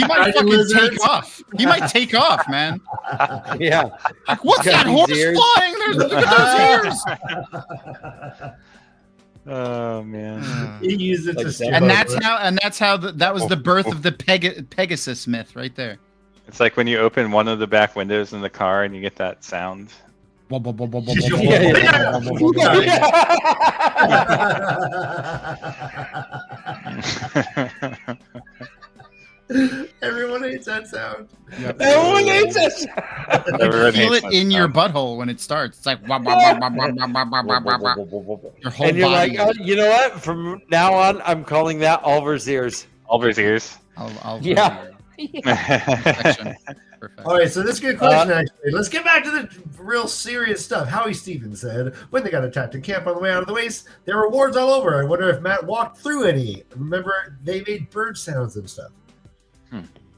might fucking take off. He might take off, man. Yeah. Like, what's Got that these horse ears. flying? Look at those ears. Oh man. He used it Like to that. And that's how that was the birth of the Pegasus myth right there. It's like when you open one of the back windows in the car and you get that sound. Everyone hates that sound. Everyone hates it. Everyone Feel hates it that in your sound. butthole when it starts. It's like wah, wah, wah, wah, wah, wah, wah, wah, wah, wah, wah. Your whole And you're body. like, oh, you know what? From now on, I'm calling that Oliver's ears. Oliver's ears. I'll Yeah. Section. Perfect. All right, so this is a good question, actually. Let's get back to the real serious stuff. Howie Stevens said, when they got attacked in camp on the way out of the waste, there were wards all over. I wonder if Matt walked through any. Remember, they made bird sounds and stuff.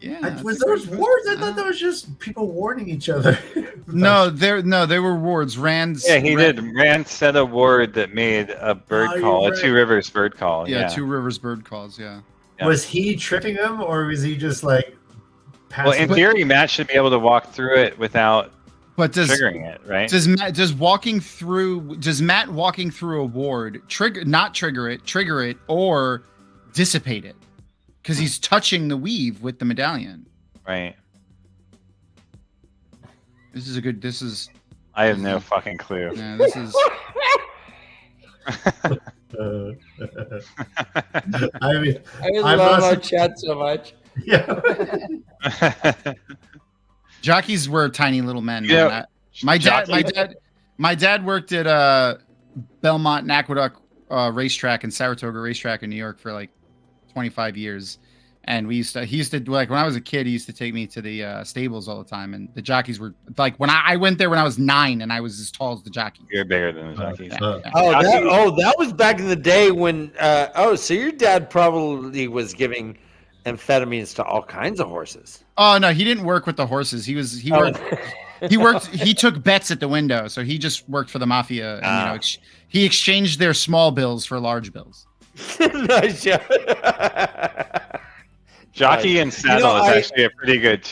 Yeah. Was those wards? I thought that was just people warning each other. No, they were wards. Rand's. Yeah, he did. Rand said a word that made a bird Oh, call, you're a right. Two Rivers bird call. Yeah, Yeah. Two Rivers bird calls. Yeah. Yeah. Was he tripping them, or was he just like Well, in passing? theory, Matt should be able to walk through it without But does triggering it, right? does Matt walking through a ward trigger it, or dissipate it? Because he's touching the weave with the medallion. Right. This is I have no fucking clue. yeah, this is I mean, I I'm love not- our chat so much. yeah. jockeys were tiny little men. Yeah. Man. My dad worked at Belmont and Aqueduct racetrack and Saratoga racetrack in New York for like 25 years. And he used to like when I was a kid, he used to take me to the stables all the time, and the jockeys were like when I went there when I was 9, and I was as tall as the jockeys. You're bigger than the jockeys. That was back in the day when. So your dad probably was giving amphetamines to all kinds of horses. Oh no, he didn't work with the horses. He worked. He took bets at the window, so he just worked for the mafia. And, he exchanged their small bills for large bills. Nice job. Jockey and Saddle is actually a pretty good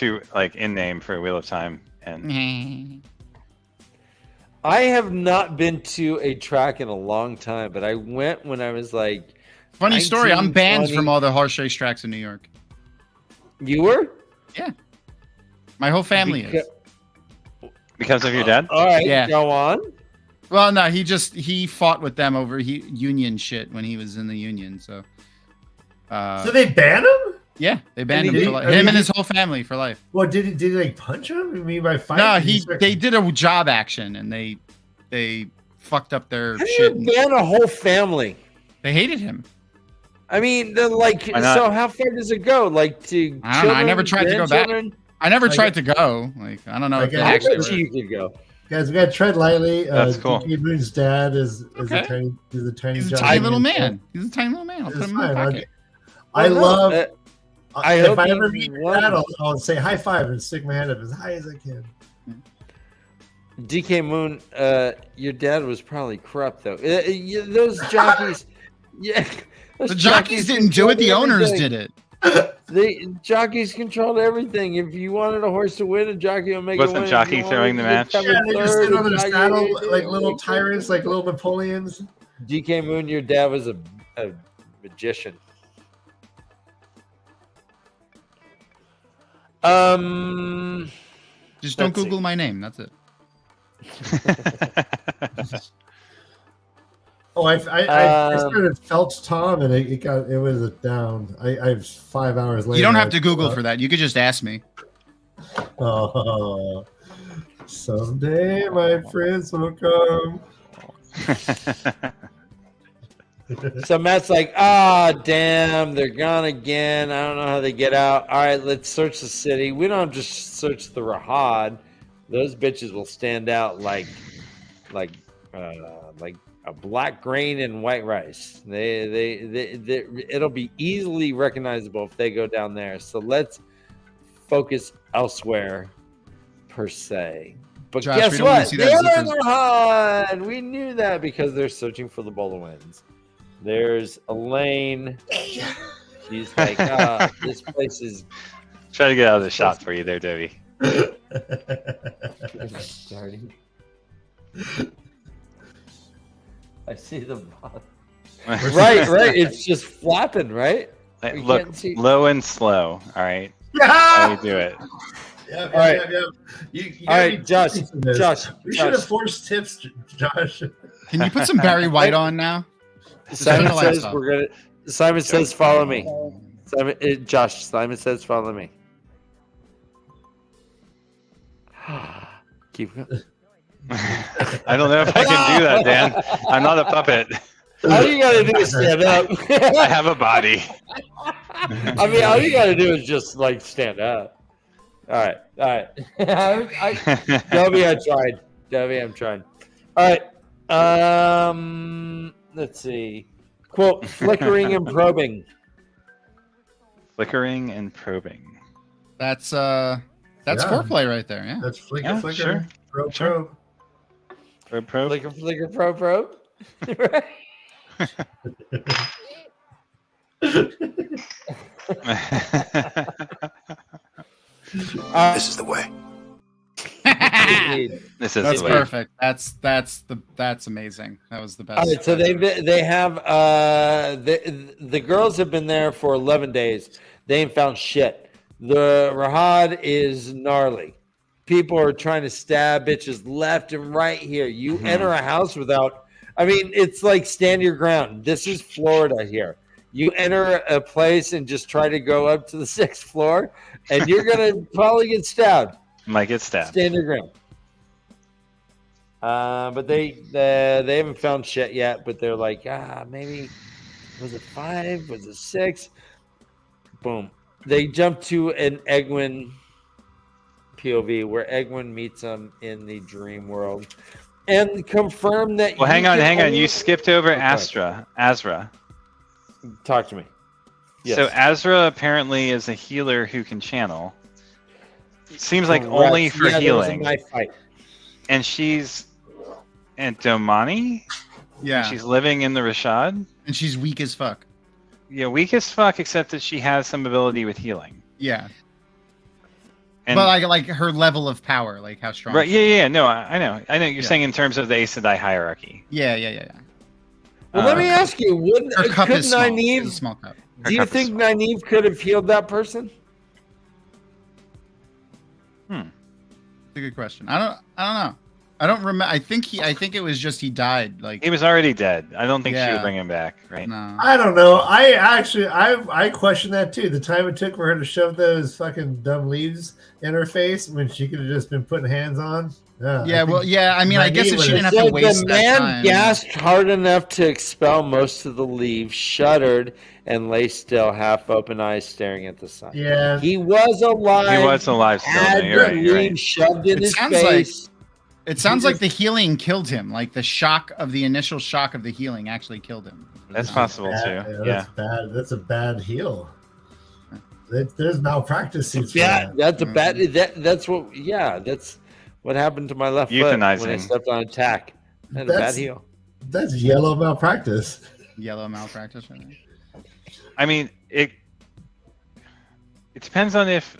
in name for Wheel of Time. And I have not been to a track in a long time, but I went when I was like. Funny story. I'm banned from all the horse race tracks in New York. You were? Yeah. My whole family is. Because of your dad? All right. Yeah. Go on. Well, no, he fought with them over union shit when he was in the union. So. So they banned him? Yeah, they banned him for life. Him and his whole family for life. Well, did he like punch him? You mean by fight? No, they did a job action and they fucked up their How shit. do you ban a whole family? They hated him. I mean, so how far does it go? Like to I don't know. I never tried to go back. I never tried to go. Like I don't know if I bet you could go. Guys, we got to tread lightly. That's cool. DKmoon's dad is a tiny He's a tiny little man. He's a tiny little man. I'll put him in my pocket. I love. If I hope ever meet your dad, I'll say high five and stick my hand up as high as I can. DKmoon, your dad was probably corrupt though. Those jockeys, yeah. The jockeys didn't do it. The owners did it. The jockeys controlled everything. If you wanted a horse to win, a jockey would make it win. Wasn't jockey throwing the match? Yeah, they just sit on their saddle like little tyrants, like little Napoleons. DKmoon, your dad was a magician. Just don't Google my name. That's it. I started Felch Tom and it was down. I was 5 hours later. You don't have to Google for that. You could just ask me. Oh, someday my friends will come. So Matt's like, damn, they're gone again. I don't know how they get out. All right, let's search the city. We don't just search the Rahad. Those bitches will stand out like a black grain and white rice. It'll be easily recognizable if they go down there. So let's focus elsewhere, per se. But Josh, guess what? They're in the Rahad. We knew that because they're searching for the Bowl of Winds. There's Elaine. She's like, this place is. Try to get out of the shot for you there, Dovie. Starting. I see the bottom. right. It's just flapping, right? Look, low and slow. All right. How do you do it? Yeah, all right. All right, Josh. We should have forced tips, Josh. Can you put some Barry White on now? Simon says Simon says follow me. Josh. Simon says follow me. Keep going. I don't know if I can do that, Dan. I'm not a puppet. All you gotta do is stand up. I have a body. I mean, all you gotta do is just stand up. All right. Dovie, I tried. I'm trying. All right. Let's see. Quote: flickering and probing. Flickering and probing. That's foreplay right there. Yeah. That's flicker. Sure. Probe. Probe. Flicker, probe. Right. This is the way. This is That's the way. perfect. That's amazing. That was the best. All right, so they have the girls have been there for 11 days. They ain't found shit. The Rahad is gnarly. People are trying to stab bitches left and right here. You enter a house without. I mean, it's like stand your ground. This is Florida here. You enter a place and just try to go up to the 6th floor, and you're gonna probably get stabbed. Might get stabbed. Stand your ground. But they haven't found shit yet. But they're like, maybe was it 5? Was it 6? Boom. they jump to an Egwin POV where Egwin meets him in the dream world and confirm that. Well, hang on. You skipped over Azra. Talk to me. Yes. So Azra apparently is a healer who can channel. Seems like only for healing. There was a knife fight. And she's Domani? Yeah. She's living in the Rashad? And she's weak as fuck. Yeah, weak as fuck, except that she has some ability with healing. Yeah. And, but like her level of power, like how strong. Right, yeah. No, I know. You're saying in terms of the Aes Sedai hierarchy. Yeah. Well, let me ask you, her cup could is small. Nynaeve, It's a small cup. do you think Nynaeve could have healed that person? It's a good question. I don't know. I don't remember. I think it was just he died. Like he was already dead. I don't think she would bring him back, right? No. I don't know. I question that too. The time it took for her to shove those fucking dumb leaves in her face when she could have just been putting hands on. Yeah. I mean, I guess if she didn't have to waste the that man time. gasped hard enough to expel most of the leaves, shuddered, and lay still, half open eyes, staring at the sun. Yeah, he was alive. He was alive still. Had You're the right. leaves shoved in his face. It sounds like the healing killed him. Like the initial shock of the healing actually killed him. That's possible too. That's bad. That's a bad heal. There's malpractice suits. That's a bad. That's what. Yeah, that's what happened to my left foot when I stepped on attack. I had a bad heel. That's yellow malpractice. Yellow malpractice. Right? I mean, it depends on if.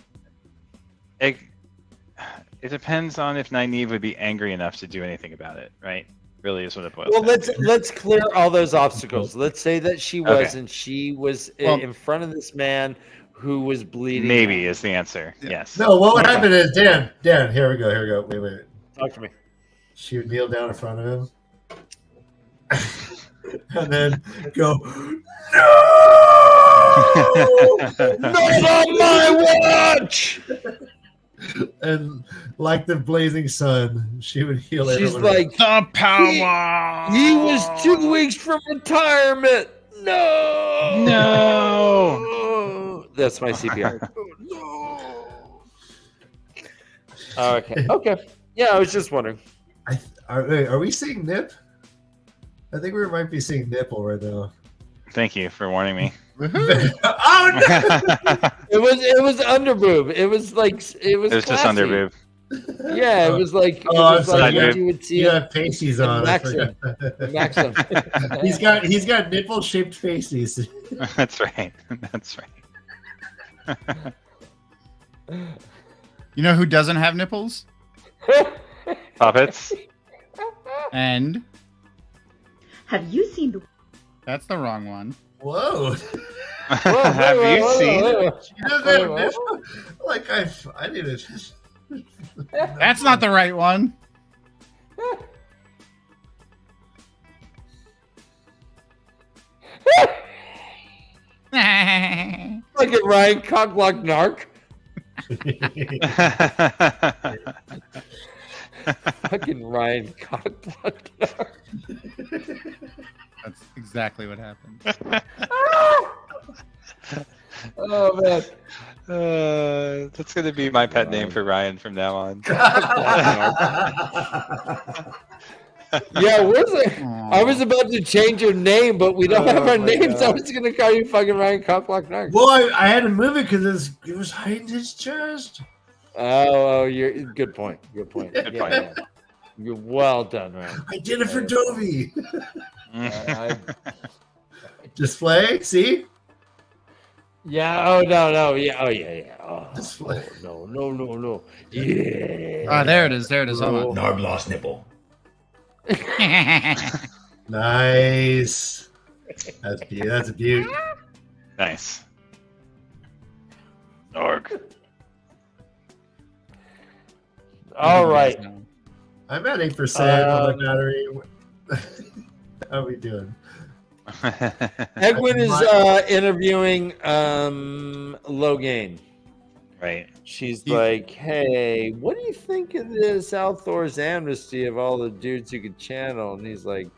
It depends on if Nynaeve would be angry enough to do anything about it, right? Really is what it boils down to. Let's clear all those obstacles. Let's say that she was, and she was in front of this man who was bleeding. Maybe is the answer. Yes. No, what would happen is Dan. Here we go. Wait. Talk to me. She would kneel down in front of him, and then go, no, not on my watch. And like the blazing sun, she would heal it. She's like, the power. He was 2 weeks from retirement. No. That's my CPR. No. Okay. Yeah, I was just wondering. Are we seeing Nip? I think we might be seeing Nipple right now. Thank you for warning me. Oh no! It was underboob. It was just underboob. Yeah, it was like like what you would see. You have pasties on. Maxim. He's got nipple shaped pasties. That's right. You know who doesn't have nipples? Puppets. And have you seen the? That's the wrong one. Whoa! Have you seen? She doesn't have nipple. Like I need it. That's not the right one. Look at Ryan Cockblock Narc. Fucking Ryan Cockblock Narc. That's exactly what happened. Oh man. That's gonna be my pet name for Ryan from now on. Yeah, where's it? I was about to change your name, but we don't have our names. God. I was gonna call you fucking Ryan Cockblock Narc. Well, I had to move it because it was hiding his chest. Oh, you're good point. Good point. Yeah. You're well done, Ryan. I did it for Dovie. Display, see? Yeah. Oh no. Yeah. Oh yeah. Oh, display. No. Yeah. Ah, there it is. Oh. Narb lost nipple. Nice. That's a beaut. Nice. Org. All right. I'm at 8% on the battery. How are we doing? Egwin is interviewing Logain. Right. She's like, hey, what do you think of this Althor's amnesty of all the dudes who could channel? And he's like,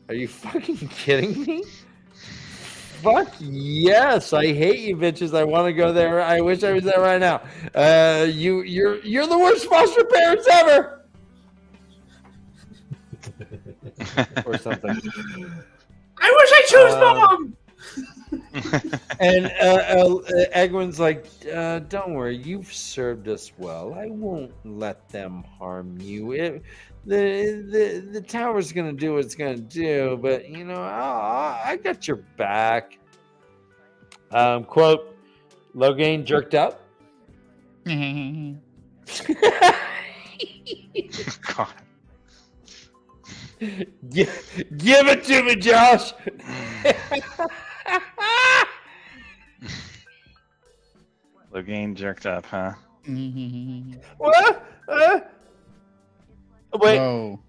are you fucking kidding me? fuck yes! I hate you bitches. I want to go there. I wish I was there right now. You're the worst foster parents ever, or something. I wish I chose mom. And Egwin's like, "Don't worry, you've served us well. I won't let them harm you. The tower's gonna do what it's gonna do, but you know, I got your back." Quote: Logain jerked up. God. Give it to me, Josh. Logain jerked up, huh? What? Wait. Whoa.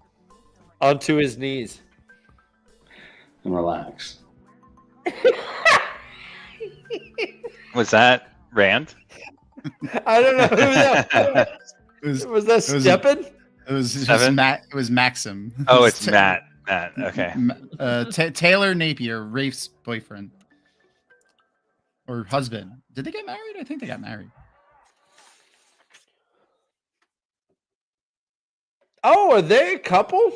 Onto his knees. And relax. Was that Rand? I don't know who that was. That Steppen? It was just Seven? It was Maxim. Oh, it's Matt. Matt. Okay. Taylor Napier, Rafe's boyfriend or husband. Did they get married? I think they got married. Oh, are they a couple?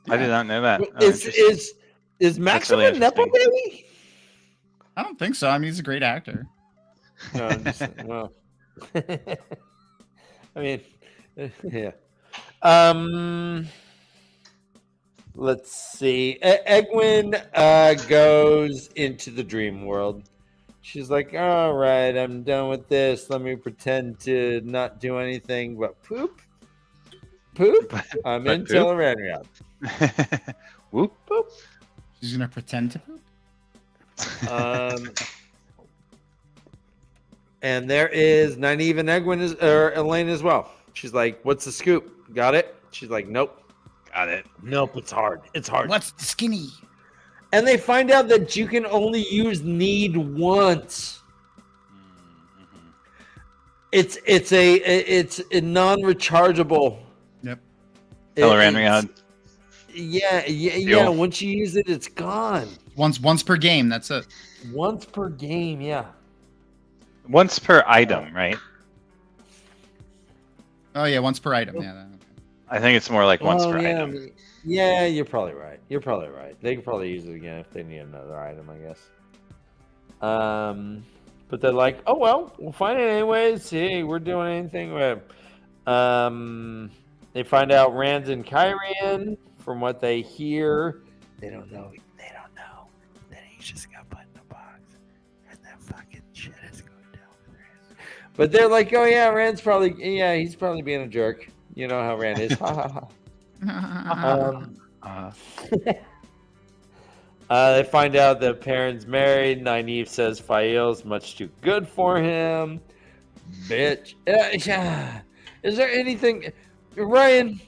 I did not know that. Oh, Is Maxim really a Nepo baby? I don't think so. I mean, he's a great actor. No, I'm just, well, I mean, yeah. Let's see. Egwin goes into the dream world. She's like, "All right, I'm done with this. Let me pretend to not do anything but poop. I'm in poop? Tellerania." Whoop. Poop. She's gonna pretend to poop. And there is Nynaeve and Egwin or Elaine as well. She's like, "What's the scoop? Got it?" She's like, "Nope." Got it. Nope, it's hard. It's hard. What's the skinny? And they find out that you can only use need once. Mm-hmm. It's a non-rechargeable. Yep. Tellerania. Yeah. Once you use it, it's gone. Once per game. That's it. Once per game. Yeah. Once per item, right? Oh yeah, once per item. Yeah. I think it's more like once per yeah. item. Yeah, you're probably right. They could probably use it again if they need another item, I guess. But they're like, "Oh well, we'll find it anyways. Hey, we're doing anything with." They find out Rand's and Kyrian. From what they hear, they don't know that he's just got put in a box, and that fucking shit is going down with Rand. But they're like, "Oh yeah, he's probably being a jerk. You know how Rand is." They find out that Perrin's married. Nynaeve says Fael's much too good for him. Bitch. Is there anything, Ryan?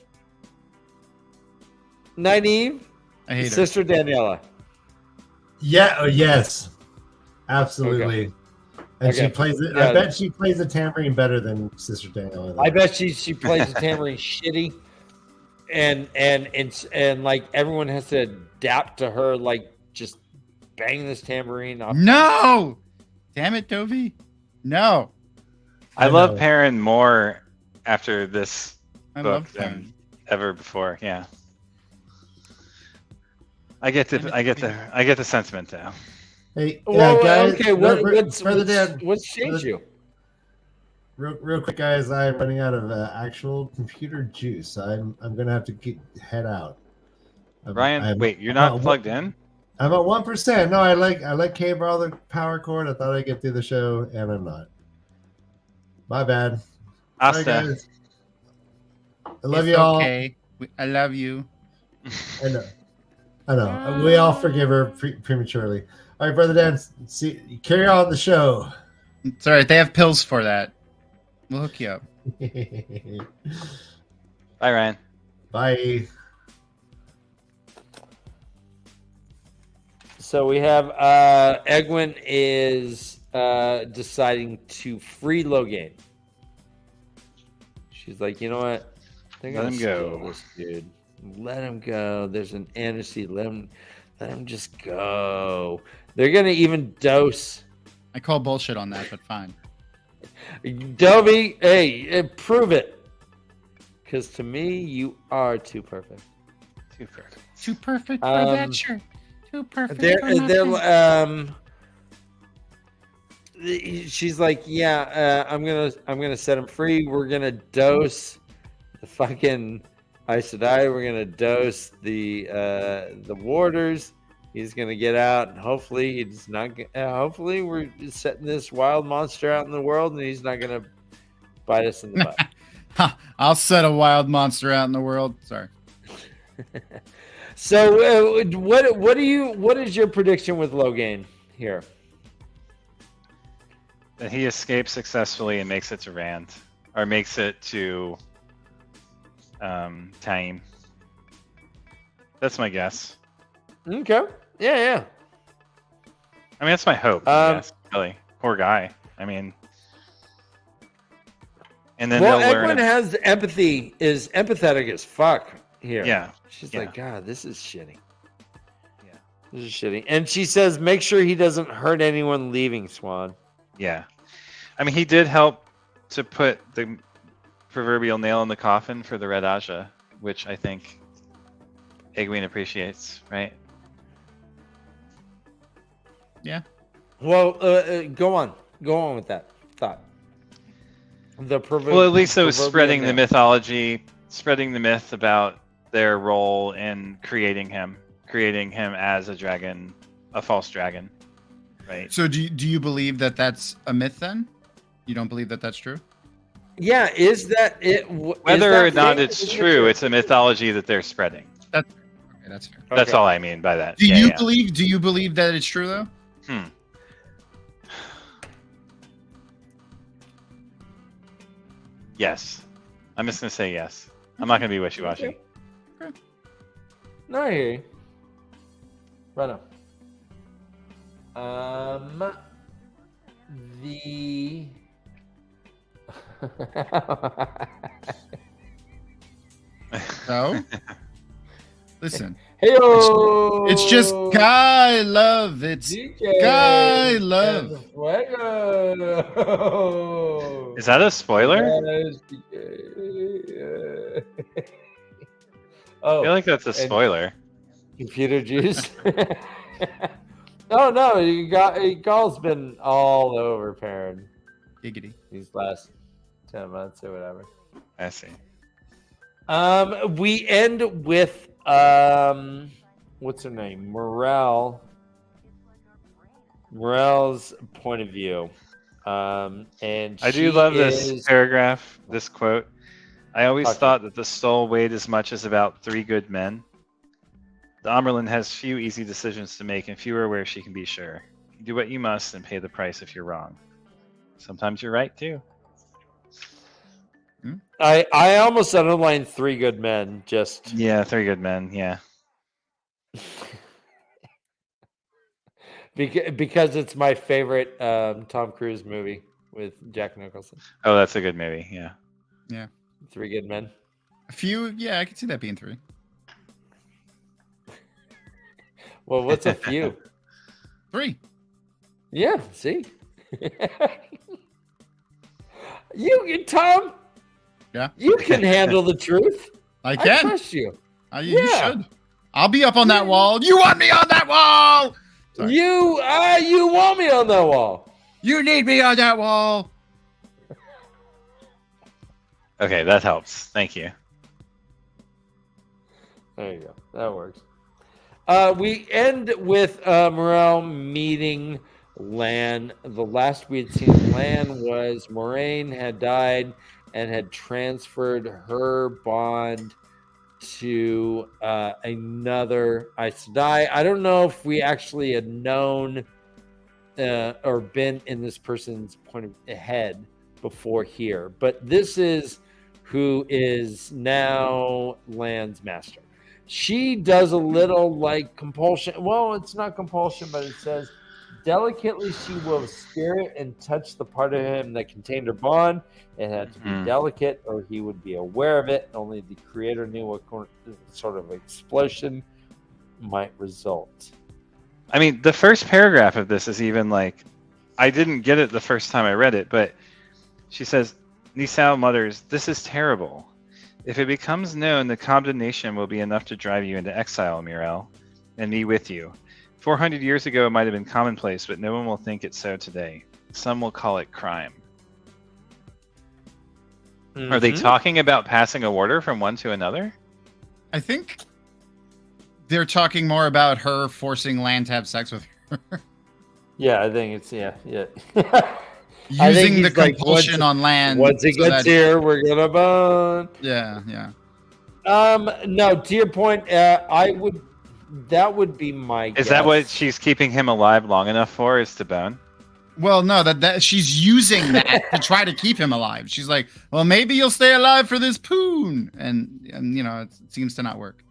Nynaeve, I hate her. Sister Daniela. Yeah. Oh, yes. Absolutely. Okay. And Okay. she plays it. Yeah. I bet she plays the tambourine better than Sister Daniela. I bet she plays the tambourine shitty, and like everyone has to adapt to her, like just bang this tambourine off. No! Damn it, Dovie. No. I I love know. Perrin more after this I book love than Perrin. ever before. Yeah. I get the sentiment though. Hey, Well, guys. okay, what's changed you? Real quick, guys. I'm running out of actual computer juice. I'm gonna have to head out. Ryan, wait, you're not plugged in? I'm at 1%. No, I let Kay borrow the power cord. I thought I'd get through the show, and I'm not. My bad. Sorry, Asta. guys. I love It's you all. okay. I love you. I know. We all forgive her prematurely. All right, Brother Dan, carry on the show. It's all right. They have pills for that. We'll hook you up. Bye, Ryan. Bye. So we have Egwin is deciding to free Logain. She's like, "You know what? They're Let gonna him go. steal this dude. Let him go. There's an amnesty. Let him Let him just go. They're gonna even dose. I call bullshit on that, but fine. Dovie, hey, prove it. Because to me, you are too perfect. Too perfect. Too perfect for that shirt. Too perfect. She's like, yeah, I'm gonna set him free. We're gonna dose the fucking Aes Sedai. We're gonna dose the warders. He's gonna get out, and hopefully he's not. Hopefully we're setting this wild monster out in the world, and he's not gonna bite us in the butt. I'll set a wild monster out in the world. Sorry. So, what is your prediction with Logain here? That he escapes successfully and makes it to Rand, or makes it to Taim. That's my guess. Okay. Yeah. I mean, that's my hope. I guess, really. Poor guy. I mean, and then they'll learn. Egwene has empathy. Is empathetic as fuck here. Yeah. She's like, God, this is shitty. Yeah, this is shitty. And she says, make sure he doesn't hurt anyone leaving, Swan. Yeah. I mean, he did help to put the proverbial nail in the coffin for the Red Aja, which I think Egwene appreciates, right? Yeah. Well, go on with that thought. Well, at least it was spreading the mythology, spreading the myth about their role in creating him as a dragon, a false dragon, right? So do you believe that that's a myth then? You don't believe that that's true? Yeah, is that it? Whether or not it's true, it's a mythology that they're spreading. That's fair. That's all I mean by that. Do you believe that it's true though? Yes. I'm just gonna say yes. I'm not gonna be wishy-washy. Okay. No, I hear you. Right on. So, listen. Hey-o! It's just guy love. It's guy love. Is that a spoiler? I feel like that's a spoiler. Computer juice. No, Gall's been all over Perrin. Giggity. These last 10 months or whatever. I see. We end with what's her name? Morel's point of view. And I do love this paragraph, this quote. I always thought that the soul weighed as much as about 3 good men. The Amerlin has few easy decisions to make and fewer where she can be sure. You do what you must and pay the price if you're wrong. Sometimes you're right too. I almost underlined 3 good men. Just 3 good men. Yeah. because it's my favorite Tom Cruise movie with Jack Nicholson. Oh, that's a good movie. Yeah. Yeah. 3 good men. A few. Yeah, I could see that being 3. Well, what's a few? 3. Yeah. See. Tom. Yeah. You can handle the truth. I can. I trust you. You should. I'll be up on that wall. You want me on that wall? Sorry. You want me on that wall. You need me on that wall. Okay, that helps. Thank you. There you go. That works. We end with Morel meeting Lan. The last we had seen Lan was Moraine had died and had transferred her bond to another Aes Sedai. I don't know if we actually had known or been in this person's point of head before here, but this is who is now Lan's master. She does a little like compulsion. Well, it's not compulsion, but it says, delicately she wove spirit and touched the part of him that contained her bond. It had to be delicate or he would be aware of it. Only the creator knew what sort of explosion might result. I mean, the first paragraph of this is even like, I didn't get it the first time I read it, but she says, Nisao mutters, "This is terrible. If it becomes known, the condemnation will be enough to drive you into exile, Mirel, and me with you. 400 years ago it might have been commonplace, but no one will think it so today. Some will call it crime." Mm-hmm. Are they talking about passing a order from one to another? I think they're talking more about her forcing Lan to have sex with her. Yeah, I think it's yeah. Using the like, compulsion on Lan. Once it so gets that- here, we're gonna bone. Yeah. No, to your point, that would be my guess. Is that what she's keeping him alive long enough for, is to bone? Well, no, that she's using that to try to keep him alive. She's like, well, maybe you'll stay alive for this poon, and you know, it seems to not work.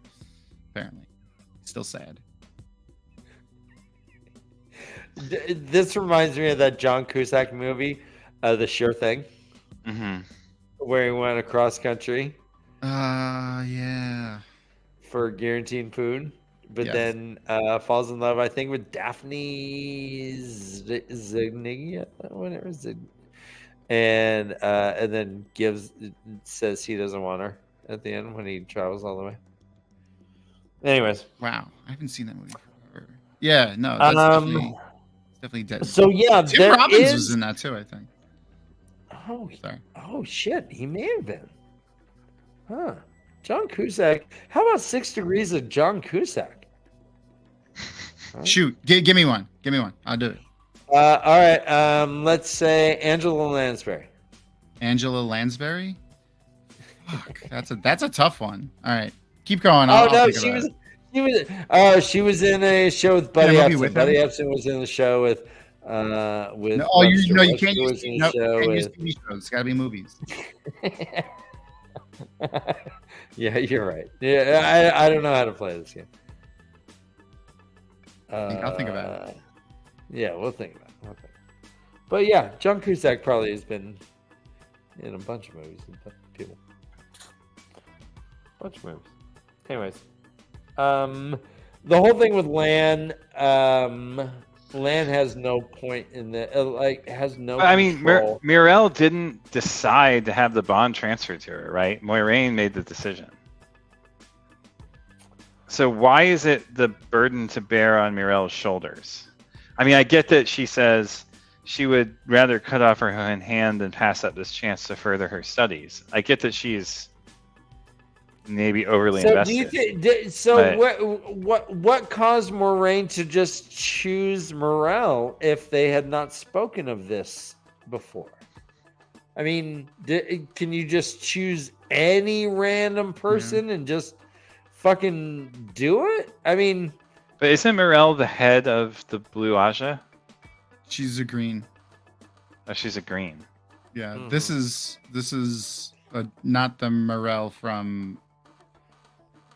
Apparently, still sad. This reminds me of that John Cusack movie, The Sure Thing, where he went across country. Yeah. For guaranteed poon, but Yes. then falls in love, I think, with Daphne Zigniga, whatever, and then says he doesn't want her at the end when he travels all the way. Anyways, Wow, I haven't seen that movie forever. Yeah, no, that's definitely dead. so yeah, Tim there Robbins is. was in that too, I think. Sorry. Oh shit, he may have been. Huh. John Cusack. How about 6 Degrees of John Cusack? Shoot, give me one. Give me one. I'll do it. All right. Let's say Angela Lansbury. Angela Lansbury. Fuck, that's a tough one. All right, keep going. Oh I'll no, think she about was. it. She was in a show with Buddy movie Epson. with Buddy him? Epson was in the show with. No, Webster. you Webster can't was use, in no, the show you can't use with- TV shows. It's got to be movies. Yeah, you're right. Yeah, I don't know how to play this game. I'll think about it. Yeah, we'll think about it. Okay. But yeah, John Cusack probably has been in a bunch of movies and people. Bunch of movies. Anyways, the whole thing with Lan, Lan has no point in the has no. I mean, control. Mirel didn't decide to have the bond transferred to her, right? Moiraine made the decision. So why is it the burden to bear on Mirel's shoulders? I mean, I get that she says she would rather cut off her own hand than pass up this chance to further her studies. I get that she's maybe overly invested. What caused Moiraine to just choose Morel if they had not spoken of this before? I mean, can you just choose any random person and just fucking do it? I mean, but isn't Mirel the head of the Blue Aja? She's a green. Oh, she's a green. Yeah, this is not the Morel from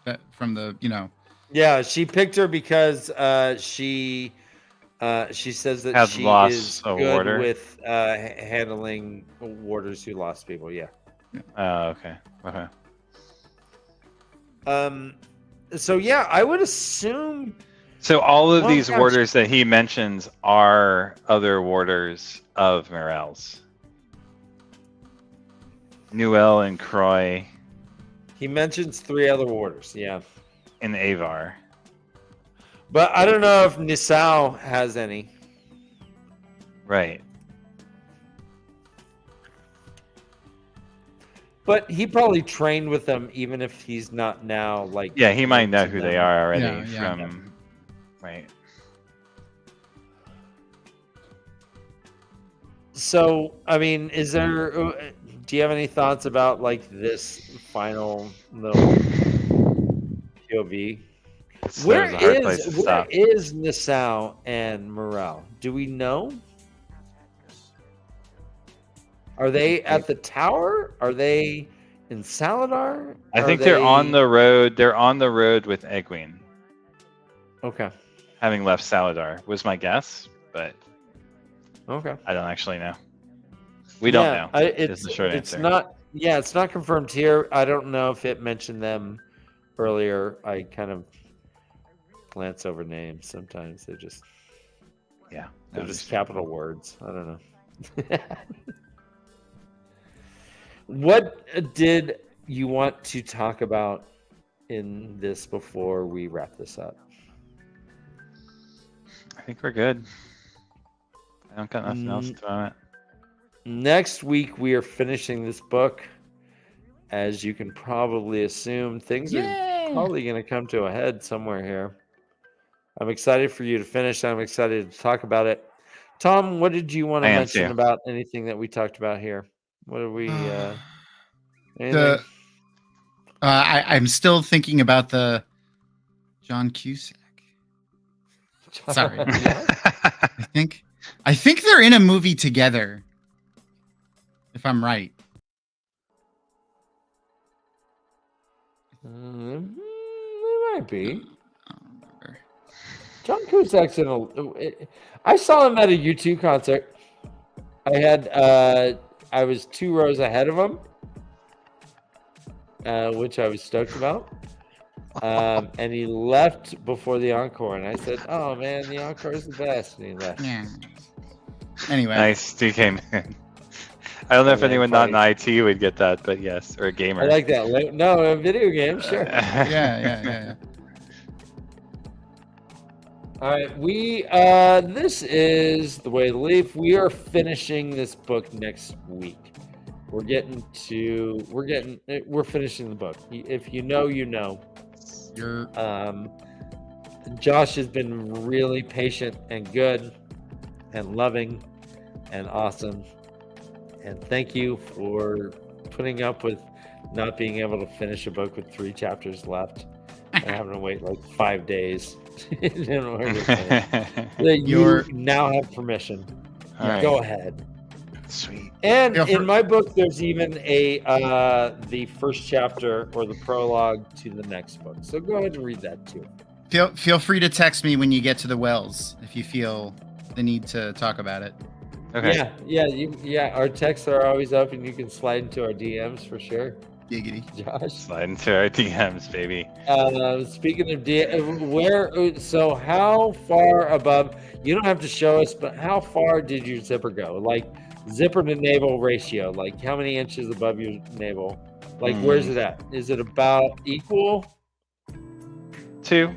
the, you know. Yeah, she picked her because she says that Have she lost is a good warder? with handling warders who lost people. Yeah. Oh, okay. Okay. So yeah, I would assume. So all of Well, these gosh. warders that he mentions are other warders of Mirel's. Newell and Croy He mentions 3 other warders. Yeah, and Avar. but I don't know if Nisao has any. Right. But he probably trained with them, even if he's not now. Like, Yeah, he might know to who them. they are already Yeah, yeah. from. Right. So, I mean, is there? Do you have any thoughts about like this final little POV? So Where it's a hard place to is stop. Nisao and Morel? Do we know? Are they at the tower? Are they in Saladar? I Are think they're on they- the road. They're on the road with Egwene, Okay. having left Saladar, was my guess, but Okay. I don't actually know. We don't know. It's the short it's answer. not. Yeah, it's not confirmed here. I don't know if it mentioned them earlier. I kind of glance over names. Sometimes they're just just capital words. I don't know. What did you want to talk about in this before we wrap this up? I think we're good. I don't got nothing else to throw on it. Next week, we are finishing this book. As you can probably assume, things are probably going to come to a head somewhere here. I'm excited for you to finish. I'm excited to talk about it. Tom, what did you want to mention about anything that we talked about here? What are we... anything? I'm still thinking about the John Cusack. Sorry. I think they're in a movie together. If I'm right. They might be. John Cusack's in a... I saw him at a U2 concert. I was 2 rows ahead of him, which I was stoked about. And he left before the encore, and I said, "Oh man, the encore is the best." And he left. Yeah. Anyway, nice DKmoon. I don't know if anyone not in IT would get that, but yes, or a gamer. I like that. No, a video game, sure. yeah. All right, this is The Way of the Leaf. We are finishing this book next week. We're finishing the book. If you know, you know. Josh has been really patient and good and loving and awesome. And thank you for putting up with not being able to finish a book with 3 chapters left and having to wait like 5 days in order to finish. You now have permission. Right. Go ahead. Sweet. And in my book, there's even the first chapter or the prologue to the next book. So go ahead and read that too. Feel free to text me when you get to the wells if you feel the need to talk about it. Okay. Yeah. Our texts are always up, and you can slide into our DMs for sure. Giggity. Josh. Slide into our DMs, baby. Speaking of so how far above? You don't have to show us, but how far did your zipper go? Like zipper to navel ratio. Like how many inches above your navel? Like where's it at? Is it about equal? 2.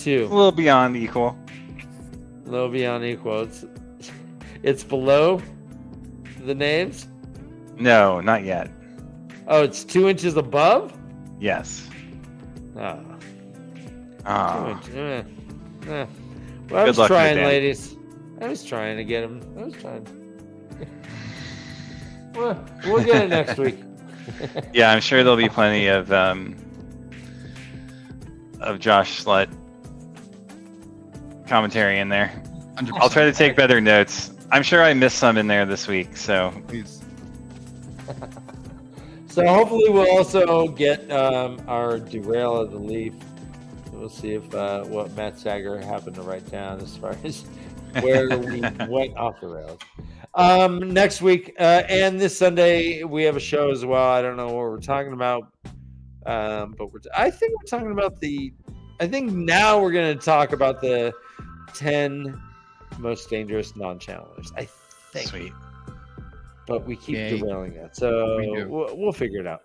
A little beyond equal. A little beyond equal. It's below the names? No, not yet. Oh, it's 2 inches above? Yes. Oh. 2 inches. Well, I was trying, ladies. I was trying to get him. I was trying. We'll get it next week. Yeah, I'm sure there'll be plenty of Josh Slut commentary in there. 100%. I'll try to take better notes. I'm sure I missed some in there this week, so Please. So hopefully we'll also get our derail of the leaf. We'll see if what MaTsDaGger happened to write down as far as where we went off the rails. Next week and this Sunday we have a show as well. I don't know what we're talking about, but I think we're talking about I think now we're going to talk about the 10 most dangerous non-channelers. I think. sweet. But we keep derailing that, so we'll figure it out.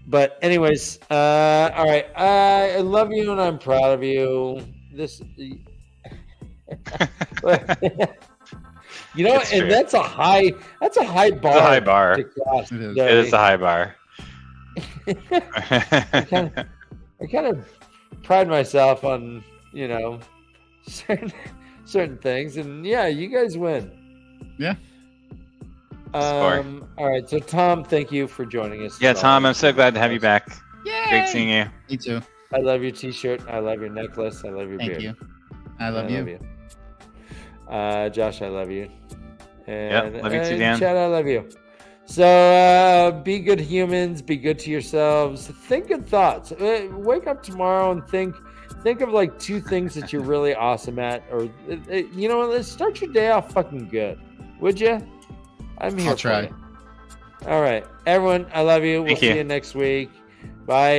But anyways, all right. I love you and I'm proud of you. You know, It's and true. that's a high bar. It's a high bar. To cross, It is. It is a high bar. I kind of pride myself on, certain things, and yeah, you guys win. Yeah. Score. All right, so Tom, thank you for joining us. Yeah, Tom, I'm so glad to have you back. Yay! Great seeing you. Me too. I love your t-shirt. I love your necklace. I love your beard. Thank you. I love you. Josh, I love you. Yep, love you too, Dan. Chad, I love you. So be good humans. Be good to yourselves. Think good thoughts. Wake up tomorrow and think of like 2 things that you're really awesome at, or let's start your day off fucking good. Would you? I'm here. I'll try. For you. All right, everyone. I love you. We'll see you next week. Bye.